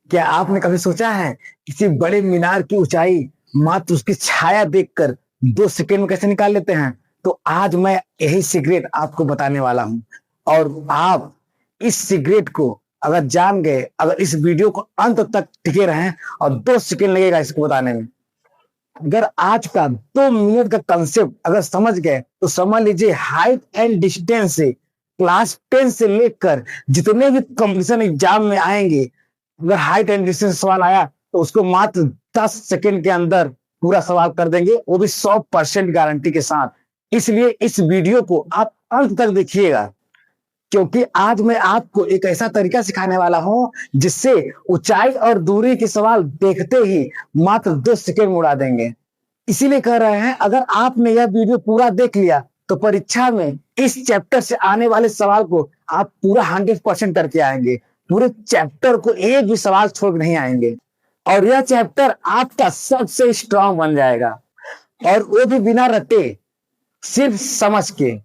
क्या आपने कभी सोचा है किसी बड़े मीनार की ऊंचाई मात्र उसकी छाया देखकर 2 सेकंड में कैसे निकाल लेते हैं? तो आज मैं यही सीक्रेट आपको बताने वाला हूं। और आप इस सीक्रेट को अगर जान गए, अगर इस वीडियो को अंत तक टिके रहे और 2 सेकंड लगेगा इसको बताने में, अगर आज का 2 मिनट का कंसेप्ट अगर समझ गए तो समझ लीजिए हाइट एंड डिस्टेंस से क्लास 10 से लेकर जितने भी कंपटीशन एग्जाम में आएंगे, अगर हाइट एंड डिस्टेंस सवाल आया तो उसको मात्र 10 सेकंड के अंदर पूरा सवाल कर देंगे, वो भी 100% गारंटी के साथ। इसलिए इस वीडियो को आप अंत तक देखिएगा, क्योंकि आज मैं आपको एक ऐसा तरीका सिखाने वाला हूं जिससे ऊंचाई और दूरी के सवाल देखते ही मात्र 2 सेकंड में उड़ा देंगे। इसीलिए कह रहे हैं, अगर आपने यह वीडियो पूरा देख लिया तो परीक्षा में इस चैप्टर से आने वाले सवाल को आप पूरा 100% करके आएंगे। पूरे चैप्टर को एक भी सवाल छोड़ नहीं आएंगे और यह चैप्टर आपका सबसे स्ट्रांग बन जाएगा, और वो भी बिना रटे, सिर्फ समझ के।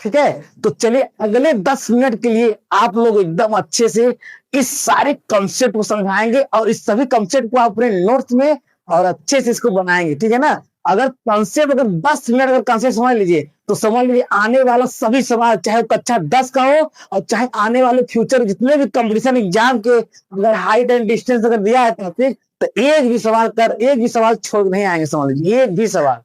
ठीक है, तो चलिए अगले 10 मिनट के लिए आप लोग एकदम अच्छे से इस सारे कॉन्सेप्ट को समझाएंगे और इस सभी कॉन्सेप्ट को अपने नोट्स में और अच्छे से इसको बनाएंगे। ठीक है ना? अगर कॉन्सेप्ट अगर 10 मिनट अगर कॉन्सेप्ट समझ लीजिए तो समझ लीजिए आने वाला सभी सवाल, चाहे कक्षा 10 का हो और चाहे आने वाले फ्यूचर जितने भी कंपटीशन एग्जाम के, अगर हाइट एंड डिस्टेंस अगर दिया है टॉपिक, तो एक भी सवाल छोड़ नहीं आएंगे। समझ लीजिए एक भी सवाल।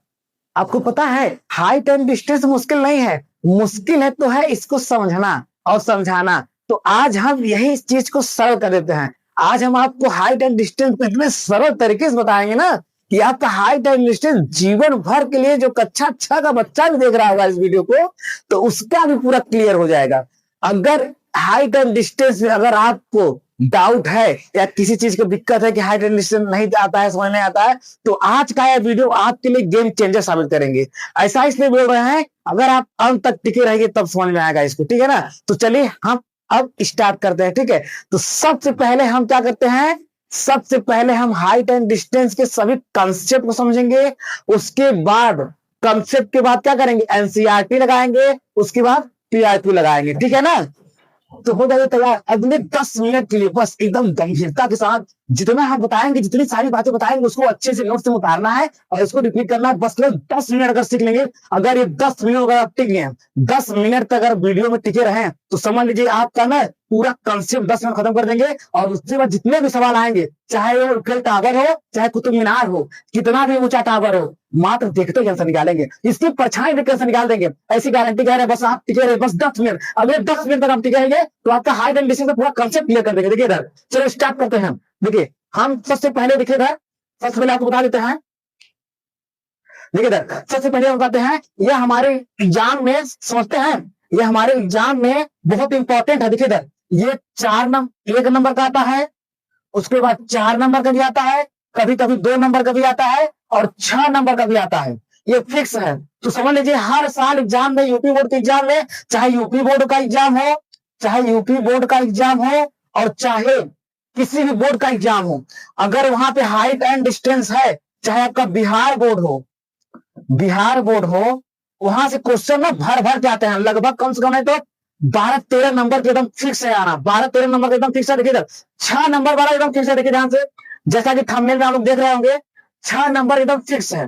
आपको पता है हाइट एंड डिस्टेंस मुश्किल नहीं है, मुश्किल है तो है इसको समझना और समझाना। तो आज हम यही इस चीज को सरल कर देते हैं। आज हम आपको हाइट एंड डिस्टेंस को इतने सरल तरीके से बताएंगे ना कि आपका हाइट एंड डिस्टेंस जीवन भर के लिए, जो कक्षा 6 का बच्चा भी देख रहा होगा इस वीडियो को, तो उसका भी पूरा क्लियर हो जाएगा। अगर हाइट एंड डिस्टेंस में अगर आपको डाउट है या किसी चीज की दिक्कत है कि हाइट एंड डिस्टेंस नहीं आता है, समझ नहीं आता है, तो आज का यह वीडियो आपके लिए गेम चेंजर साबित करेंगे। ऐसा इसलिए बोल रहे हैं, अगर आप अंत तक टिके रहेंगे तब समझ में आएगा इसको। ठीक है ना? तो चलिए हम अब स्टार्ट करते हैं। ठीक है, तो सबसे पहले हम क्या करते हैं, सबसे पहले हम हाइट एंड डिस्टेंस के सभी कंसेप्ट को समझेंगे। उसके बाद कंसेप्ट के बाद क्या करेंगे, एनसीईआरटी लगाएंगे, उसके बाद पीआईक्यू लगाएंगे। ठीक है ना? तो हो जाएगा तैयार अगले 10 मिनट के लिए। बस एकदम गंभीरता के साथ जितना हम बताएंगे, जितनी सारी बातें बताएंगे, उसको अच्छे से नोट से उतारना है और इसको रिपीट करना है। बस केवल 10 मिनट अगर सीख लेंगे, अगर ये 10 मिनट अगर आप टिक गए, 10 मिनट तक अगर वीडियो में टिके रहे, तो समझ लीजिए आपका ना पूरा कंसेप्ट 10 मिनट खत्म कर देंगे। और उसके बाद जितने भी सवाल आएंगे, चाहे वो इफेल टावर हो, चाहे कुतुब मीनार हो, कितना भी ऊंचा टावर हो, मात्र देखते ही आंसर निकालेंगे, इसकी परछाई देख आंसर निकाल देंगे। ऐसी गारंटी कह रहे हैं। बस आप टिके रहे, बस 10 मिनट, अगले 10 मिनट तक आप टिके रहेंगे तो आपका हाइट एंड डिस्टेंस का पूरा कंसेप्ट क्लियर कर देंगे। देखिए इधर, चलो स्टार्ट करते हैं। देखिए हम सबसे पहले देखिए इधर, सबसे पहले आपको बता देते हैं। देखिए इधर, सबसे पहले हम बताते हैं, यह हमारे एग्जाम में समझते हैं, यह हमारे एग्जाम में बहुत इंपॉर्टेंट है। देखिए इधर, ये 1 नंबर का आता है, उसके बाद 4 नंबर का भी आता है, कभी कभी 2 नंबर का भी आता है और 6 नंबर का भी आता है। ये फिक्स है। तो समझ लीजिए हर साल एग्जाम में, यूपी बोर्ड के एग्जाम में, चाहे यूपी बोर्ड का एग्जाम हो, चाहे यूपी बोर्ड का एग्जाम हो और चाहे किसी भी बोर्ड का एग्जाम हो, अगर वहां पे हाइट एंड डिस्टेंस है, चाहे आपका बिहार बोर्ड हो, बिहार बोर्ड हो, वहां से क्वेश्चन ना भर भर के आते हैं। लगभग कम से कम है तो 12-13 नंबर के एकदम फिक्स है आना, 12-13 नंबर के एकदम फिक्स है। देखिए इधर 6 नंबर वाला एकदम फिक्स है। देखिए ध्यान से, जैसा कि थंबनेल में आप लोग देख रहे होंगे, 6 नंबर एकदम फिक्स है,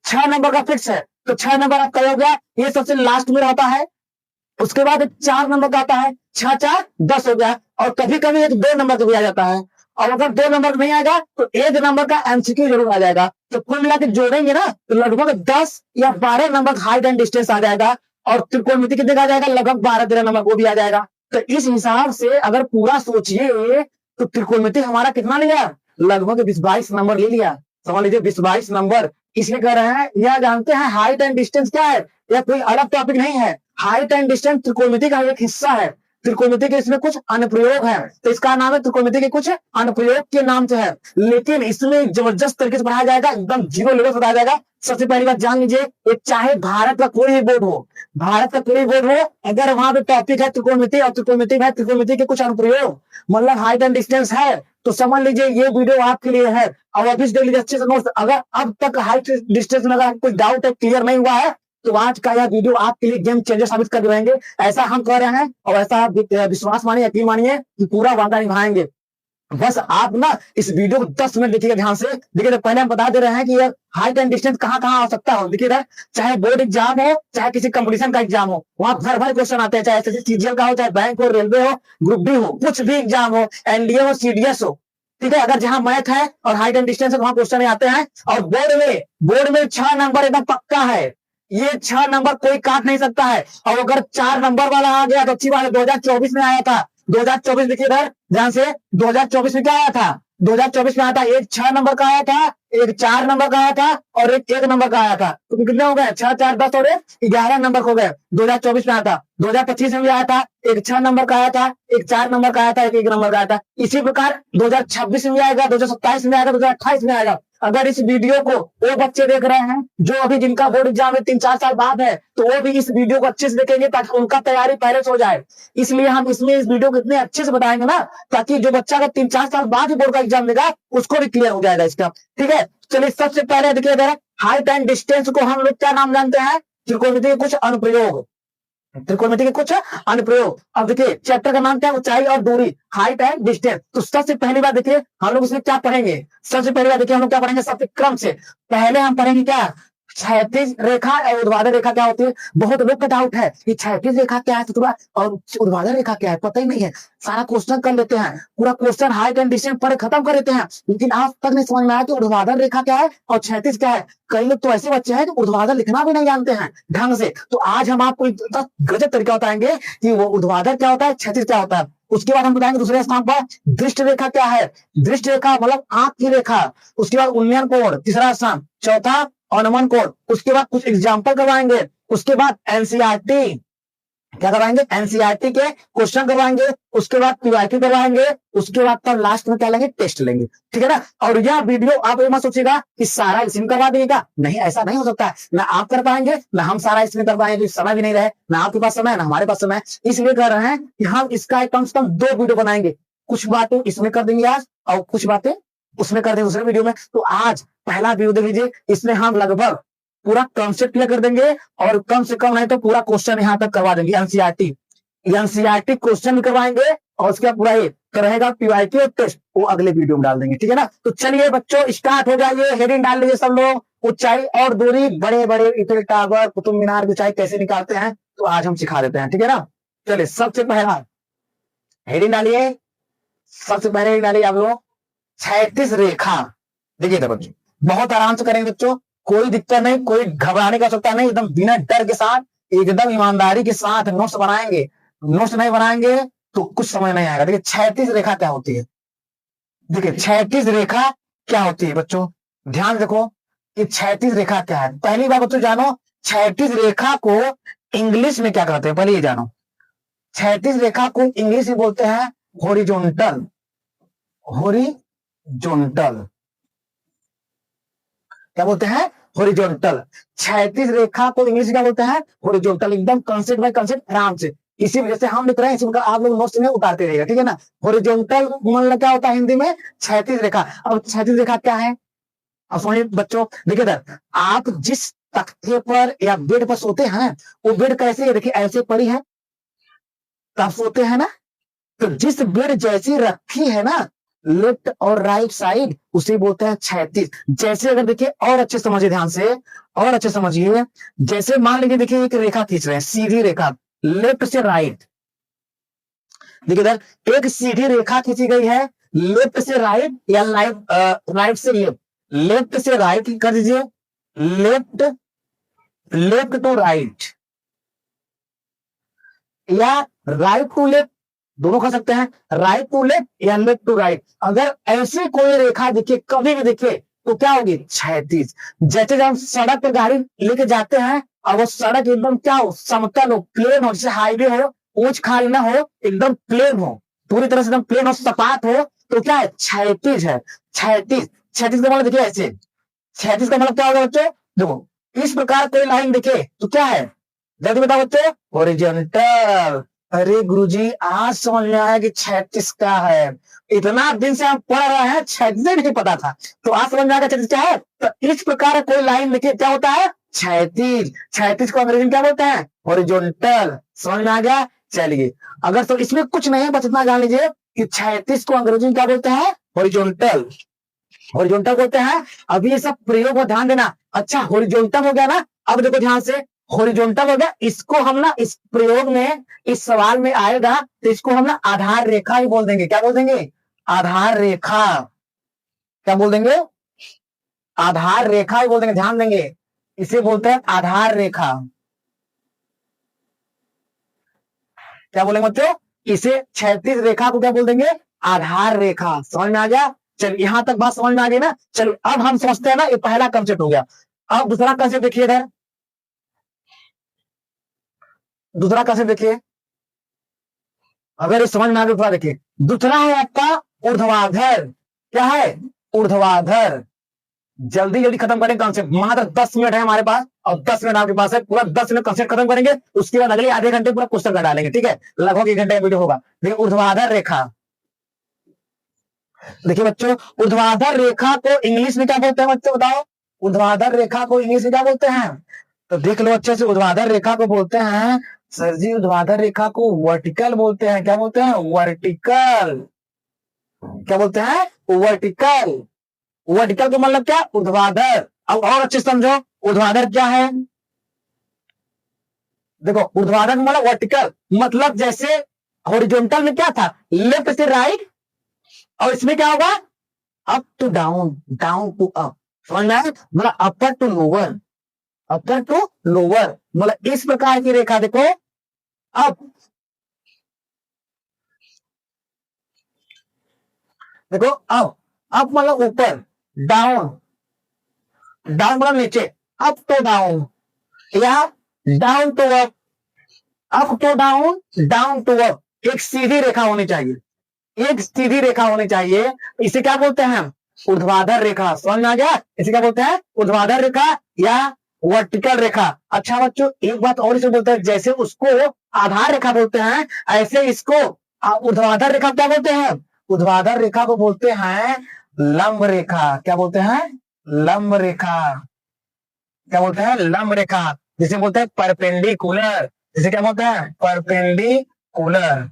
6 नंबर का फिक्स है। तो 6 नंबर आपका हो गया, ये सबसे लास्ट में रहता है। उसके बाद 4 नंबर का आता है, 6×4=10 हो गया। और कभी कभी एक 2 नंबर का भी आ जाता है। और अगर 2 नंबर नहीं आएगा तो 1 नंबर का एमसीक्यू जरूर आ जाएगा। तो कुल मिला के जोड़ेंगे ना तो लगभग 10 या 12 नंबर हाइट एंड डिस्टेंस आ जाएगा। और त्रिकोणमिति कितने का आ जाएगा, लगभग 12-13 नंबर वो भी आ जाएगा। तो इस हिसाब से अगर पूरा सोचिए तो त्रिकोणमिति हमारा कितना लिया, लगभग 20-22 नंबर ले लिया। समझ लीजिए 20-22 नंबर। इसलिए कह रहे हैं, यह जानते हैं हाइट एंड डिस्टेंस क्या है, यह कोई अलग टॉपिक नहीं है। हाइट एंड डिस्टेंस त्रिकोणमिति का एक हिस्सा है। त्रिकोणमिति के इसमें कुछ अनुप्रयोग है, तो इसका नाम है त्रिकोणमिति के कुछ अनुप्रयोग के नाम से है। लेकिन इसमें जबरदस्त तरीके से पढ़ाया जाएगा, एकदम जीरो लेवल से बताया जाएगा। सबसे पहली बात जान लीजिए, ये चाहे भारत का कोई भी बोर्ड हो, भारत का कोई बोर्ड हो, अगर वहां पे टॉपिक है त्रिकोणमिति और त्रिकोणमिति में त्रिकोणमिति के कुछ अनुप्रयोग, मतलब हाइट एंड डिस्टेंस है, तो समझ लीजिए ये वीडियो आपके लिए है। और अभी देख लीजिए अच्छे से नोट्स। अगर अब तक हाइट डिस्टेंस में अगर कोई डाउट है, क्लियर नहीं हुआ है, तो आज का यह वीडियो आपके लिए गेम चेंजर साबित कर रहेंगे। ऐसा हम कह रहे हैं और ऐसा आप विश्वास मानिए, यकीन मानिए कि पूरा वादा निभाएंगे। बस आप ना इस वीडियो को 10 मिनट देखिएगा ध्यान से। देखिए तो पहले हम बता दे रहे हैं कि ये हाइट एंड डिस्टेंस कहाँ कहाँ आ सकता हो। देखिए चाहे बोर्ड एग्जाम हो, चाहे किसी कंपटीशन का एग्जाम हो, वहां भर भर क्वेश्चन आते हैं, चाहे एसएससी सीजीएल का हो, चाहे बैंक हो, रेलवे हो, ग्रुप डी हो, कुछ भी एग्जाम हो, एनडीए हो, सीडीएस हो। ठीक है, अगर जहां मैथ है और हाइट एंड डिस्टेंस है वहां क्वेश्चन आते हैं। और बोर्ड में 6 नंबर एकदम पक्का है। ये 6 नंबर कोई काट नहीं सकता है। और अगर 4 नंबर वाला आ गया तो अच्छी बात है। 2024 में आया था, 2024 देखिए इधर ध्यान से, 2024 में क्या आया था, 2024 में आया था एक 6 नंबर का आया था, एक 4 नंबर का आया था और एक 1 नंबर का आया था। तो कितने हो गए, 6 4 10 और 11 नंबर हो गए। 2024 में आया था, 2025 में भी आया था, एक 6 नंबर का आया था, एक 4 नंबर का आया था, एक 1 नंबर का आया था। इसी प्रकार 2026 में आएगा, 2027 में आएगा, 2028 में आएगा। अगर इस वीडियो को वो बच्चे देख रहे हैं जो अभी जिनका बोर्ड एग्जाम में 3 4 साल बाद है, तो वो भी इस वीडियो को अच्छे से देखेंगे ताकि उनका तैयारी पहले से हो जाए। इसलिए हम इसमें इस वीडियो को इतने अच्छे से बताएंगे ना, ताकि जो बच्चा अगर 3 4 साल बाद ही बोर्ड का एग्जाम देगा उसको भी क्लियर हो जाएगा इसका। ठीक है, चलिए सबसे पहले देखिए इधर हाइट एंड डिस्टेंस को हम लोग क्या नाम जानते हैं, त्रिकोणमिति के कुछ अनुप्रयोग। त्रिकोणमिति के कुछ अनुप्रयोग। अब देखिए चैप्टर का नाम क्या है, ऊंचाई और दूरी, हाइट एंड डिस्टेंस। तो सबसे पहली बात देखिए हम लोग इसमें क्या पढ़ेंगे। सबसे पहली बात देखिए हम लोग क्या पढ़ेंगे, सबसे क्रम से पहले हम पढ़ेंगे क्या, क्षैतिज रेखा और ऊर्ध्वाधर रेखा क्या होती है। बहुत लोग का डाउट है कि क्षैतिज रेखा क्या है और ऊर्ध्वाधर रेखा क्या है, पता ही नहीं है। सारा क्वेश्चन कर लेते हैं, पूरा क्वेश्चन हाइट एंड डिस्टेंस पढ़े खत्म कर देते हैं, लेकिन आज तक नहीं समझ में आया कि ऊर्ध्वाधर रेखा क्या है और क्षैतिज क्या है। कई लोग तो ऐसे बच्चे हैं जो ऊर्ध्वाधर लिखना भी नहीं जानते हैं ढंग से। तो आज हम आपको गजब तरीका बताएंगे कि वो ऊर्ध्वाधर क्या होता है, क्षैतिज क्या होता है। उसके बाद हम बताएंगे दूसरे स्थान पर दृष्टि रेखा क्या है। दृष्टि रेखा मतलब आंख की रेखा। उसके बाद उन्नयन कोण तीसरा स्थान, चौथा अनुमान कोण। उसके बाद कुछ एग्जाम्पल करवाएंगे। उसके बाद एनसीईआरटी क्या करवाएंगे, एनसीईआरटी के क्वेश्चन करवाएंगे। उसके बाद पीवाईक्यू करवाएंगे। उसके बाद तब लास्ट में क्या लेंगे, टेस्ट लेंगे। ठीक है ना। और यह वीडियो आप ये मत सोचिएगा कि सारा इसमें करवा देगा, नहीं ऐसा नहीं हो सकता है। ना आप कर पाएंगे ना हम सारा इसमें कर पाएंगे, समय भी नहीं रहे, ना आपके पास समय ना हमारे पास समय। इसलिए कर रहे हैं कि हम इसका कम से कम 2 वीडियो बनाएंगे। कुछ बातें इसमें कर देंगे आज और कुछ बातें उसमें कर देंगे दूसरे वीडियो में। तो आज पहला वीडियो देख लीजिए, इसमें हम लगभग पूरा कॉन्सेप्ट क्लियर कर देंगे और कम से कम नहीं तो पूरा क्वेश्चन यहां तक करवा देंगे। एनसीईआरटी क्वेश्चन भी करवाएंगे और उसके बाद पूरा ये रहेगा पीवाईक्यू टेस्ट, वो अगले वीडियो में डाल देंगे। ठीक है ना। तो चलिए बच्चों स्टार्ट हो जाइए, हेडिंग डाल लीजिए सब लोग। ऊंचाई और दूरी, बड़े बड़े इफिल टावर, कुतुब मीनार की ऊंचाई कैसे निकालते हैं तो आज हम सिखा देते हैं। ठीक है ना। चलिए सबसे पहला हेडिंग डालिए, सबसे पहले हेडिंग डालिए आप लोग क्षैतिज रेखा। देखिए बच्चों बहुत आराम से करेंगे बच्चों, कोई दिक्कत नहीं, कोई घबराने का आवश्यकता नहीं, एकदम बिना डर के साथ एकदम ईमानदारी के साथ नोट्स बनाएंगे। नोट्स नहीं बनाएंगे तो कुछ समझ नहीं आएगा। देखिए क्षैतिज रेखा क्या होती है, देखिए क्षैतिज रेखा क्या होती है बच्चों, ध्यान रखो कि क्षैतिज रेखा क्या है। पहली बात बच्चों जानो क्षैतिज रेखा को इंग्लिश में क्या कहते हैं, पहले ये जानो। क्षैतिज रेखा को इंग्लिश में बोलते हैं हॉरिजॉन्टल। हॉरिजॉन्टल क्या बोलते हैं, हॉरिजॉन्टल। क्षैतिज रेखा को इंग्लिश में क्या बोलते हैं, हॉरिजॉन्टल। एकदम कंसेप्ट बाय कंसेप्ट आराम से, इसी वजह से हम लिख रहे हैं, इसी आप लोग नोट्स में उतारते रहिएगा। ठीक है ना। हॉरिजॉन्टल मतलब क्या होता है हिंदी में, क्षैतिज रेखा। अब क्षैतिज रेखा क्या है, अब समझिए बच्चों। देखिए आप जिस तख्ते पर या बेड पर सोते हैं वो बेड कैसे है, देखिए ऐसे पड़ी है तब सोते हैं ना। तो जिस बेड जैसी रखी है ना लेफ्ट और राइट साइड, उसे बोलते हैं क्षैतिज। जैसे अगर देखिए और अच्छे समझिए ध्यान से, और अच्छे समझिए। जैसे मान लीजिए देखिए एक रेखा खींच रहे हैं, सीधी रेखा लेफ्ट से राइट। देखिए इधर एक सीधी रेखा खींची गई है लेफ्ट से राइट या राइट से लेफ्ट। लेफ्ट से राइट कर दीजिए, लेफ्ट टू राइट या राइट टू लेफ्ट, दोनों कर सकते हैं, राइट टू लेफ्ट या लेफ्ट टू राइट। अगर ऐसी कोई रेखा दिखे कभी भी दिखे तो क्या होगी, क्षैतिज। जैसे जब हम सड़क पर गाड़ी लेके जाते हैं और वो सड़क एकदम क्या हो, समतल हो, प्लेन हो, जैसे हाईवे हो, ऊंच खाल ना हो, एकदम प्लेन हो, पूरी तरह से एकदम प्लेन हो, सपाट हो, तो क्या है, क्षैतिज है। क्षैतिज, क्षैतिज का मतलब देखिए ऐसे, क्षैतिज का मतलब क्या होगा बच्चों, देखो इस प्रकार कोई लाइन दिखे तो क्या है, जल्दी बताओ बच्चों, हॉरिजॉन्टल। अरे गुरुजी आज समझ में आया कि क्षैतिज क्या है। इतना दिन से हम पढ़ रहे हैं, क्षैतिज नहीं पता था, तो आज समझ में आया क्षैतिज क्या है। तो इस प्रकार कोई लाइन लिखे क्या होता है, क्षैतिज। क्षैतिज को अंग्रेजी में क्या बोलते हैं, हॉरिजॉन्टल। समझ में आ गया। चलिए अगर तो इसमें कुछ नहीं है, बस इतना जान लीजिए कि 36 को अंग्रेजी में क्या बोलते हैं? हॉरिजॉन्टल। हॉरिजॉन्टल बोलते हैं। अभी ये सब प्रयोग को ध्यान देना। अच्छा, हॉरिजॉन्टल हो गया ना। अब देखो ध्यान से, हॉरिजॉन्टल हो गया, इसको हम ना इस प्रयोग में, इस सवाल में आएगा तो इसको हम ना आधार रेखा ही बोल देंगे। क्या बोल देंगे? आधार रेखा। क्या बोल देंगे? आधार रेखा ही बोल देंगे, ध्यान देंगे। इसे बोलते हैं आधार रेखा। क्या बोलेंगे बच्चों? इसे 36 रेखा को क्या बोल देंगे? आधार रेखा। समझ में आ गया? चलिए, यहां तक बात समझ में आ गई ना। चलिए अब हम समझते हैं ना, ये पहला कंसेप्ट हो गया। अब दूसरा कंसेप्ट देखिए इधर, दूसरा कंसेप्ट देखिए। अगर ये समझ में आ गया, दूसरा देखिए। दूसरा है आपका ऊर्ध्वाधर। क्या है? ऊर्ध्वाधर। जल्दी जल्दी खत्म करें कॉन्सेप्ट, मात्र 10 मिनट है हमारे पास, और 10 मिनट आपके पास है। पूरा 10 मिनट कॉन्सेप्ट खत्म करेंगे, उसके बाद अगले आधे घंटे पूरा क्वेश्चन का डालेंगे। ठीक है, लगभग 1 घंटे का वीडियो होगा। देखिए ऊर्ध्वाधर रेखा, देखिए बच्चों, ऊर्ध्वाधर रेखा को इंग्लिश में क्या बोलते हैं बच्चों, बताओ? ऊर्ध्वाधर रेखा को इंग्लिश में क्या बोलते हैं? तो देख लो अच्छे से। ऊर्ध्वाधर रेखा को बोलते हैं सर जी, ऊर्ध्वाधर रेखा को वर्टिकल बोलते हैं। क्या बोलते हैं? वर्टिकल। क्या बोलते हैं? वर्टिकल। वर्टिकल का मतलब क्या? ऊर्ध्वाधर। अब और अच्छे से समझो, ऊर्ध्वाधर क्या है? देखो, ऊर्ध्वाधर का मतलब वर्टिकल, मतलब जैसे हॉरिजॉन्टल में क्या था? लेफ्ट से राइट, और इसमें क्या होगा? Up to down, down to up. समझ में आया? मतलब upper to lower, upper to lower, मतलब इस प्रकार की रेखा देखो। अप, देखो अप, अप मतलब ऊपर, डाउन, डाउन मतलब नीचे, अप टू डाउन, या down to up, up to down, down to up. एक सीधी रेखा होनी चाहिए, एक सीधी रेखा होनी चाहिए। इसे क्या बोलते हैं? ऊर्ध्वाधर रेखा। समझ में आ गया? इसे क्या बोलते हैं? ऊर्ध्वाधर रेखा या वर्टिकल रेखा। अच्छा बच्चों, एक बात और इसे बोलते हैं, जैसे उसको आधार रेखा बोलते हैं, ऐसे इसको ऊर्ध्वाधर रेखा क्या बोलते हैं? ऊर्ध्वाधर रेखा को बोलते हैं लंब रेखा। क्या बोलते हैं? लंब रेखा। क्या बोलते हैं? लंब रेखा। जिसे बोलते हैं परपेंडिकुलर। जिसे क्या बोलते हैं? परपेंडिकुलर।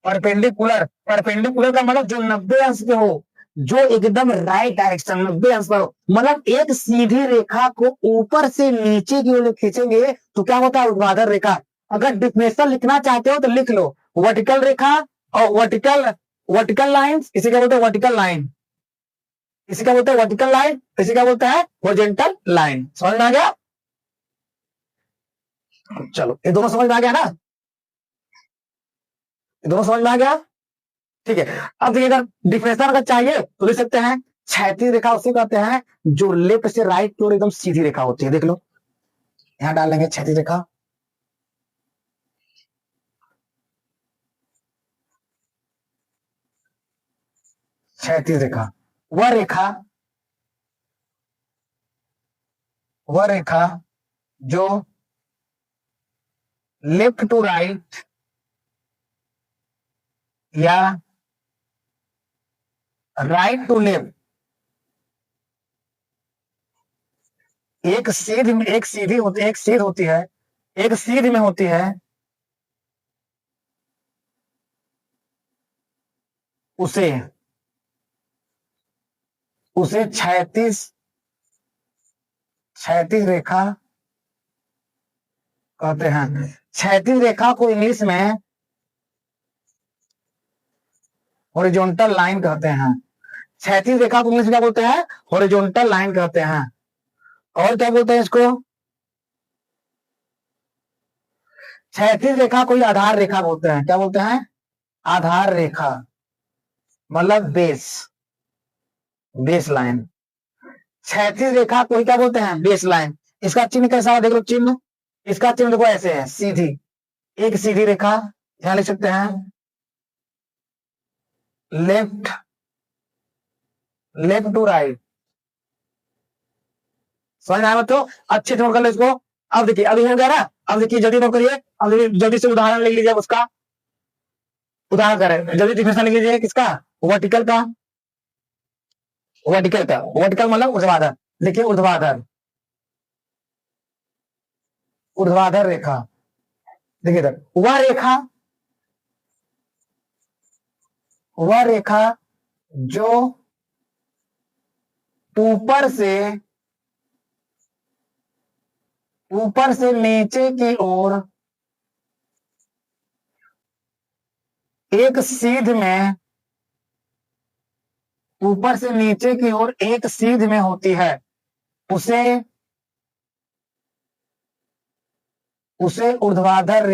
परपेंडिकुलर, परपेंडिकुलर का मतलब जो 90 अंश पे हो, जो एकदम राइट डायरेक्शन 90 अंश पर हो। मतलब एक सीधी रेखा को ऊपर से नीचे की ओर खींचेंगे तो क्या होता है? ऊर्ध्वाधर रेखा। अगर डिफिनेशन लिखना चाहते हो तो लिख लो, वर्टिकल रेखा और वर्टिकल, वर्टिकल लाइन, इसे क्या बोलते हैं? Vertical line. इसे क्या बोलते हैं? Vertical line. इसे क्या बोलते हैं? Horizontal line. समझ में आ गया? चलो, ये दोनों समझ में आ गया ना? ये दोनों समझ में आ गया? ठीक है। अब देखिए, अगर डिफिनेशन अगर चाहिए तो लिख सकते हैं, क्षैतिज रेखा उसे कहते हैं जो लेफ्ट से राइट की ओर एकदम सीधी रेखा होती है। देख लो, यहां डाल लेंगे क्षैतिज रेखा। क्षैतिज रेखा, वह रेखा, वह रेखा जो लेफ्ट टू राइट या राइट टू लेफ्ट, एक सीध में, एक सीधी होती है, एक सीध होती है, एक सीध में होती है, उसे, उसे क्षैतिज, क्षैतिज रेखा कहते हैं। क्षैतिज रेखा को इंग्लिश में हॉरिजॉन्टल लाइन कहते हैं। क्षैतिज रेखा को इंग्लिश में क्या बोलते हैं? हॉरिजॉन्टल लाइन कहते हैं। और क्या बोलते हैं इसको? क्षैतिज रेखा को ही आधार रेखा बोलते हैं। क्या बोलते हैं? आधार रेखा, मतलब बेस, बेस लाइन। क्षैतिज रेखा को ही क्या बोलते हैं? Base line. इसका चिन्ह कैसा है? देख लो चिन्ह, इसका चिन्ह देखो ऐसे है, सीधी, एक सीधी रेखा। यहां लिख सकते हैं लेफ्ट, लेफ्ट टू राइट। समझ आया बच्चों? अच्छे से नोट कर लो इसको। अब देखिए, अभी हो गया ना। अब देखिए, जल्दी नोट करिए। अब देखिए, जल्दी से उदाहरण ले लीजिए उसका। उदाहरण करें, जल्दी डिफिनेशन लिख लीजिए किसका? वर्टिकल का, वर्टिकल का, वर्टिकल मतलब ऊर्ध्वाधर। देखिए ऊर्ध्वाधर, ऊर्ध्वाधर रेखा। देखिए इधर, वह रेखा, वह रेखा जो ऊपर से नीचे की ओर एक सीध में ऊपर से नीचे की ओर एक सीध में होती है उसे उसे ऊर्ध्वाधर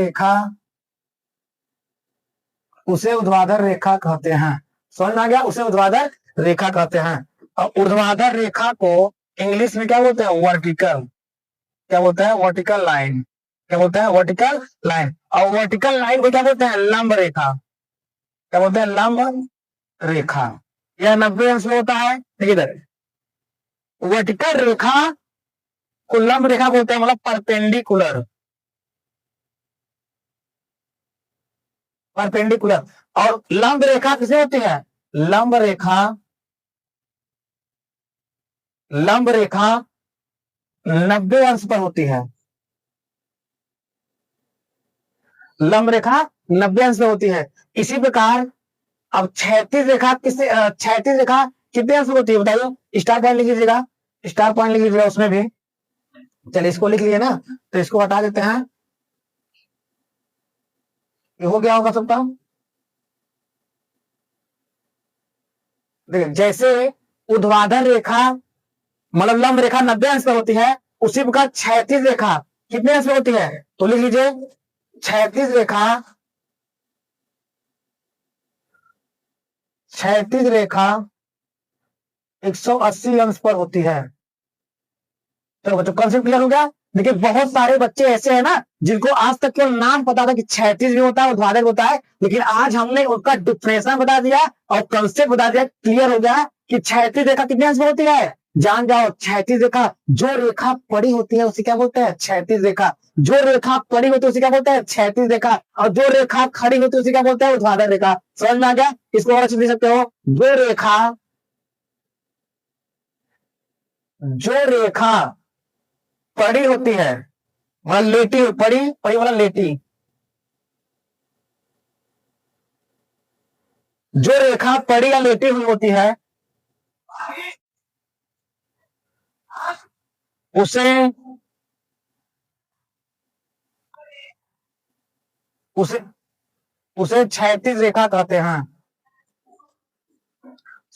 रेखा कहते हैं। समझ में आ गया? उसे ऊर्ध्वाधर रेखा कहते हैं। और ऊर्ध्वाधर रेखा को इंग्लिश में क्या बोलते हैं? वर्टिकल। क्या बोलते हैं? Vertical line. क्या बोलते हैं? Vertical line. और वर्टिकल लाइन को क्या बोलते हैं? लंब रेखा। क्या बोलते हैं? लंब रेखा। यह 90 अंश में होता है। देखिए इधर, वर्टिकल रेखा को लंब रेखा बोलते हैं, मतलब परपेंडिकुलर। और लंब रेखा किसे होती है? लंब रेखा 90 अंश पर होती है। लंब रेखा 90 अंश पर होती है। इसी प्रकार अब क्षैतिज रेखा कितने अंश पर होती है बताइए? स्टार पॉइंट लिख लीजिएगा, स्टार पॉइंट लिख लीजिएगा उसमें भी। चलिए इसको लिख लिए ना, तो इसको हटा देते हैं। ये हो गया होगा सबका। देखिए, जैसे ऊर्ध्वाधर रेखा मतलब लंब रेखा 90 अंश पर होती है, उसी प्रकार क्षैतिज रेखा कितने अंश पर होती है? तो लिख लीजिए, क्षैतिज रेखा 180 अंश पर होती है। तो बच्चों कॉन्सेप्ट क्लियर हो गया? देखिए, बहुत सारे बच्चे ऐसे हैं ना जिनको आज तक केवल नाम पता था कि क्षैतिज भी होता है, ऊर्ध्वाधर होता है, लेकिन आज हमने उनका डिफरेंशियल बता दिया और कंसेप्ट बता दिया। क्लियर हो गया कि क्षैतिज रेखा कितने अंश में होती है? जान जाओ, क्षैतिज रेखा जो रेखा पड़ी होती है उसे क्या बोलते हैं? क्षैतिज रेखा। जो रेखा पड़ी होती है उसे क्या बोलते हैं? क्षैतिज रेखा। और जो रेखा खड़ी होती है उसे क्या बोलते हैं? ऊर्ध्वाधर रेखा। समझ में आ गया? इसको और अच्छे से सकते हो। जो रेखा पड़ी होती है, मतलब लेटी, पड़ी पड़ी वाला लेटी, जो रेखा पड़ी या लेटी हुई होती है उसे उसे उसे क्षैतिज रेखा कहते हैं।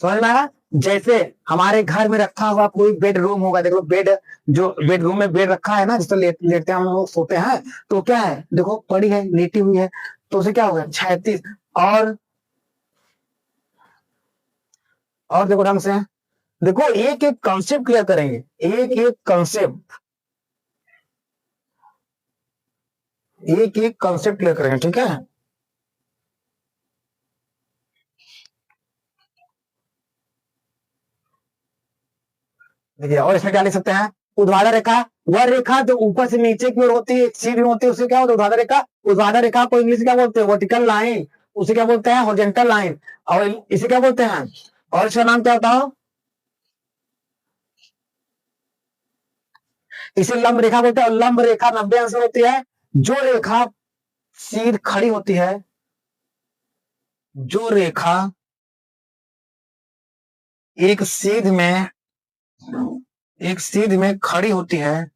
समझ में आया? जैसे हमारे घर में रखा हुआ कोई बेडरूम होगा, देखो बेड, जो बेडरूम में बेड रखा है ना, जिससे लेटते हैं हम लोग, सोते हैं, तो क्या है? देखो पड़ी है, लेटी हुई है, तो उसे क्या होगा? क्षैतिज। और देखो ढंग से, देखो एक एक कॉन्सेप्ट क्लियर करेंगे, एक एक कॉन्सेप्ट क्लियर करेंगे, ठीक है? देखिए, और इसमें क्या लिख सकते हैं? ऊर्ध्वाधर रेखा वह रेखा जो ऊपर से नीचे की ओर होती है, सीधी होती है, उसे क्या होता है? ऊर्ध्वाधर रेखा। ऊर्ध्वाधर रेखा को इंग्लिश क्या बोलते हैं? Vertical line. उसे क्या बोलते हैं? Horizontal line. और इसे क्या बोलते हैं? और इसका नाम क्या होता है? इसे लंब रेखा बोलते हैं। लंब रेखा 90 अंश होती है। जो रेखा सीध खड़ी होती है, जो रेखा एक सीध में खड़ी होती है,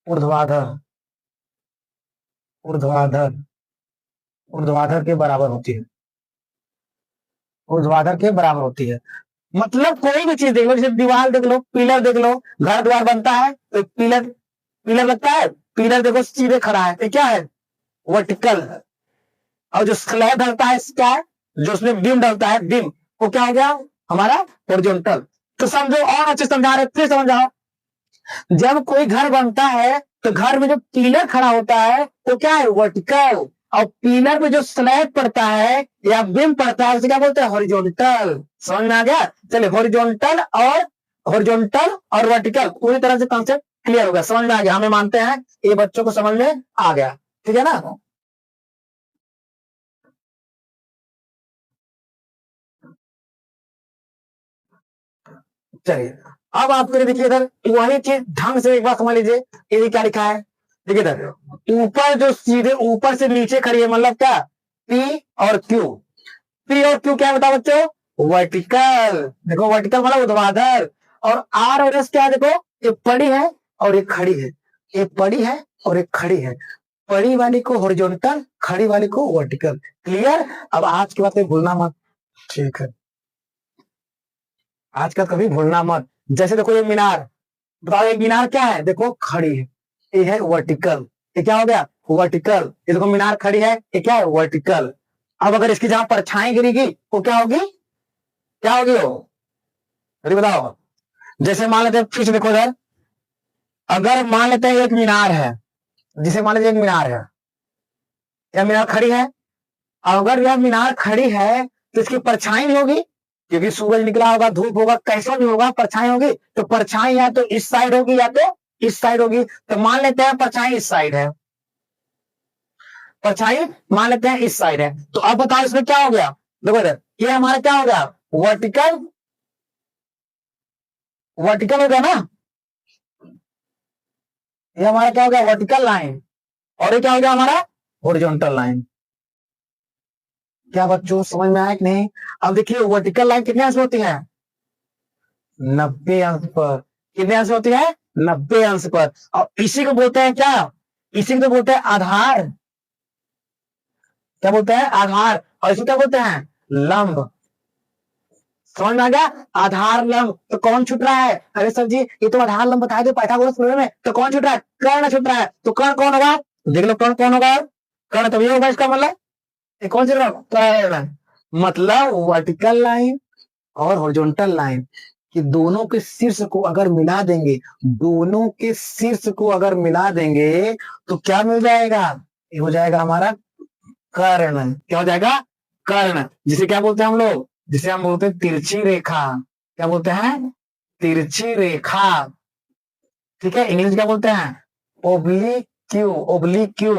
ऊर्ध्वाधर ऊर्ध्वाधर ऊर्ध्वाधर के बराबर होती है। ऊर्ध्वाधर के बराबर होती है। मतलब कोई भी चीज देख लो, जैसे दीवार देख लो, पिलर देख लो, घर द्वार बनता है तो पिलर पिलर लगता है। पिलर देखो सीधे खड़ा है, तो क्या है? वर्टिकल। और जो स्लैब डलता है, क्या है? जो उसमें बीम डलता है, बीम, वो क्या हो गया? हमारा हॉरिजॉन्टल। तो समझो, और अच्छे समझा रहे, फिर समझाओ। जब कोई घर बनता है तो घर में जो पिलर खड़ा होता है तो क्या है? वर्टिकल। और पिलर पे जो स्लैब पड़ता है या बीम पड़ता है उसे क्या बोलते हैं? हॉरिजॉन्टल। समझ में आ गया? चलिए, हॉरिजॉन्टल और वर्टिकल पूरी तरह से कॉन्सेप्ट क्लियर हो गया, समझ में आ गया? हमें मानते हैं ये बच्चों को समझ में आ गया, ठीक है ना? चलिए, अब आपके लिए देखिए इधर वही चीज ढंग से एक बार समझ लीजिए। ये क्या लिखा है? ठीक है इधर ऊपर जो सीधे ऊपर से नीचे खड़ी है मतलब क्या पी और क्यू। पी और क्यू क्या बताओ बच्चों वर्टिकल। देखो वर्टिकल मतलब ऊर्ध्वाधर। और आर और एस क्या है देखो एक पड़ी है और एक खड़ी है। एक पड़ी है और एक खड़ी है। पड़ी वाली को हॉरिजॉन्टल खड़ी वाली को वर्टिकल। क्लियर। अब आज की बात भूलना मत। ठीक है आज का कभी भूलना मत। जैसे देखो ये मीनार बताओ ये मीनार क्या है देखो खड़ी है ये है वर्टिकल। ये क्या हो गया वर्टिकल। ये देखो मीनार खड़ी है ये क्या है वर्टिकल। अब अगर इसकी जहां परछाई गिरेगी वो क्या होगी क्या होगी वो अरे बताओ। जैसे मान लेते हैं फिर से देखो इधर अगर मान लेते हैं एक मीनार है जिसे मान लीजिए एक मीनार है यह मीनार खड़ी है। अगर यह मीनार खड़ी है तो इसकी परछाई नहीं होगी क्योंकि सूरज निकला होगा धूप होगा कैसा भी होगा परछाई होगी। तो परछाई या तो इस साइड होगी या तो इस साइड होगी। तो मान लेते हैं परछाई इस साइड है। परछाई मान लेते हैं इस साइड है। तो अब बताओ इसमें क्या हो गया देखो इधर ये हमारा क्या हो गया वर्टिकल। वर्टिकल हो गया ना। ये हमारा क्या हो गया वर्टिकल लाइन। और ये क्या हो गया हमारा हॉरिजॉन्टल लाइन। क्या बच्चों समझ में आया कि नहीं। अब देखिए वर्टिकल लाइन कितने अंश होती है 90 अंश पर। कितने अंश होती है 90 अंश पर। और इसी को बोलते हैं क्या इसी को तो बोलते हैं आधार। क्या बोलते हैं आधार। और इसी क्या बोलते हैं लंब। समझ में आ गया आधार लंब। तो कौन छूट रहा है अरे सर जी ये तो आधार लंब बताया थे पाइथागोरस थ्योरम में। तो कौन छूट रहा है कर्ण छूट रहा है। तो कर्ण कौन होगा देख लो कर्ण कौन होगा कर्ण तभी होगा इसका मतलब कौन सी कर्ण मतलब वर्टिकल लाइन और हॉरिजॉन्टल लाइन कि दोनों के शीर्ष को अगर मिला देंगे दोनों के शीर्ष को अगर मिला देंगे तो क्या मिल जाएगा ये हो जाएगा हमारा कर्ण। क्या हो जाएगा कर्ण जिसे क्या बोलते हैं हम लोग जिसे हम बोलते हैं तिरछी रेखा। क्या बोलते हैं तिरछी रेखा। ठीक है इंग्लिश क्या बोलते हैं ओब्लिक्यू। ओब्लिक्यू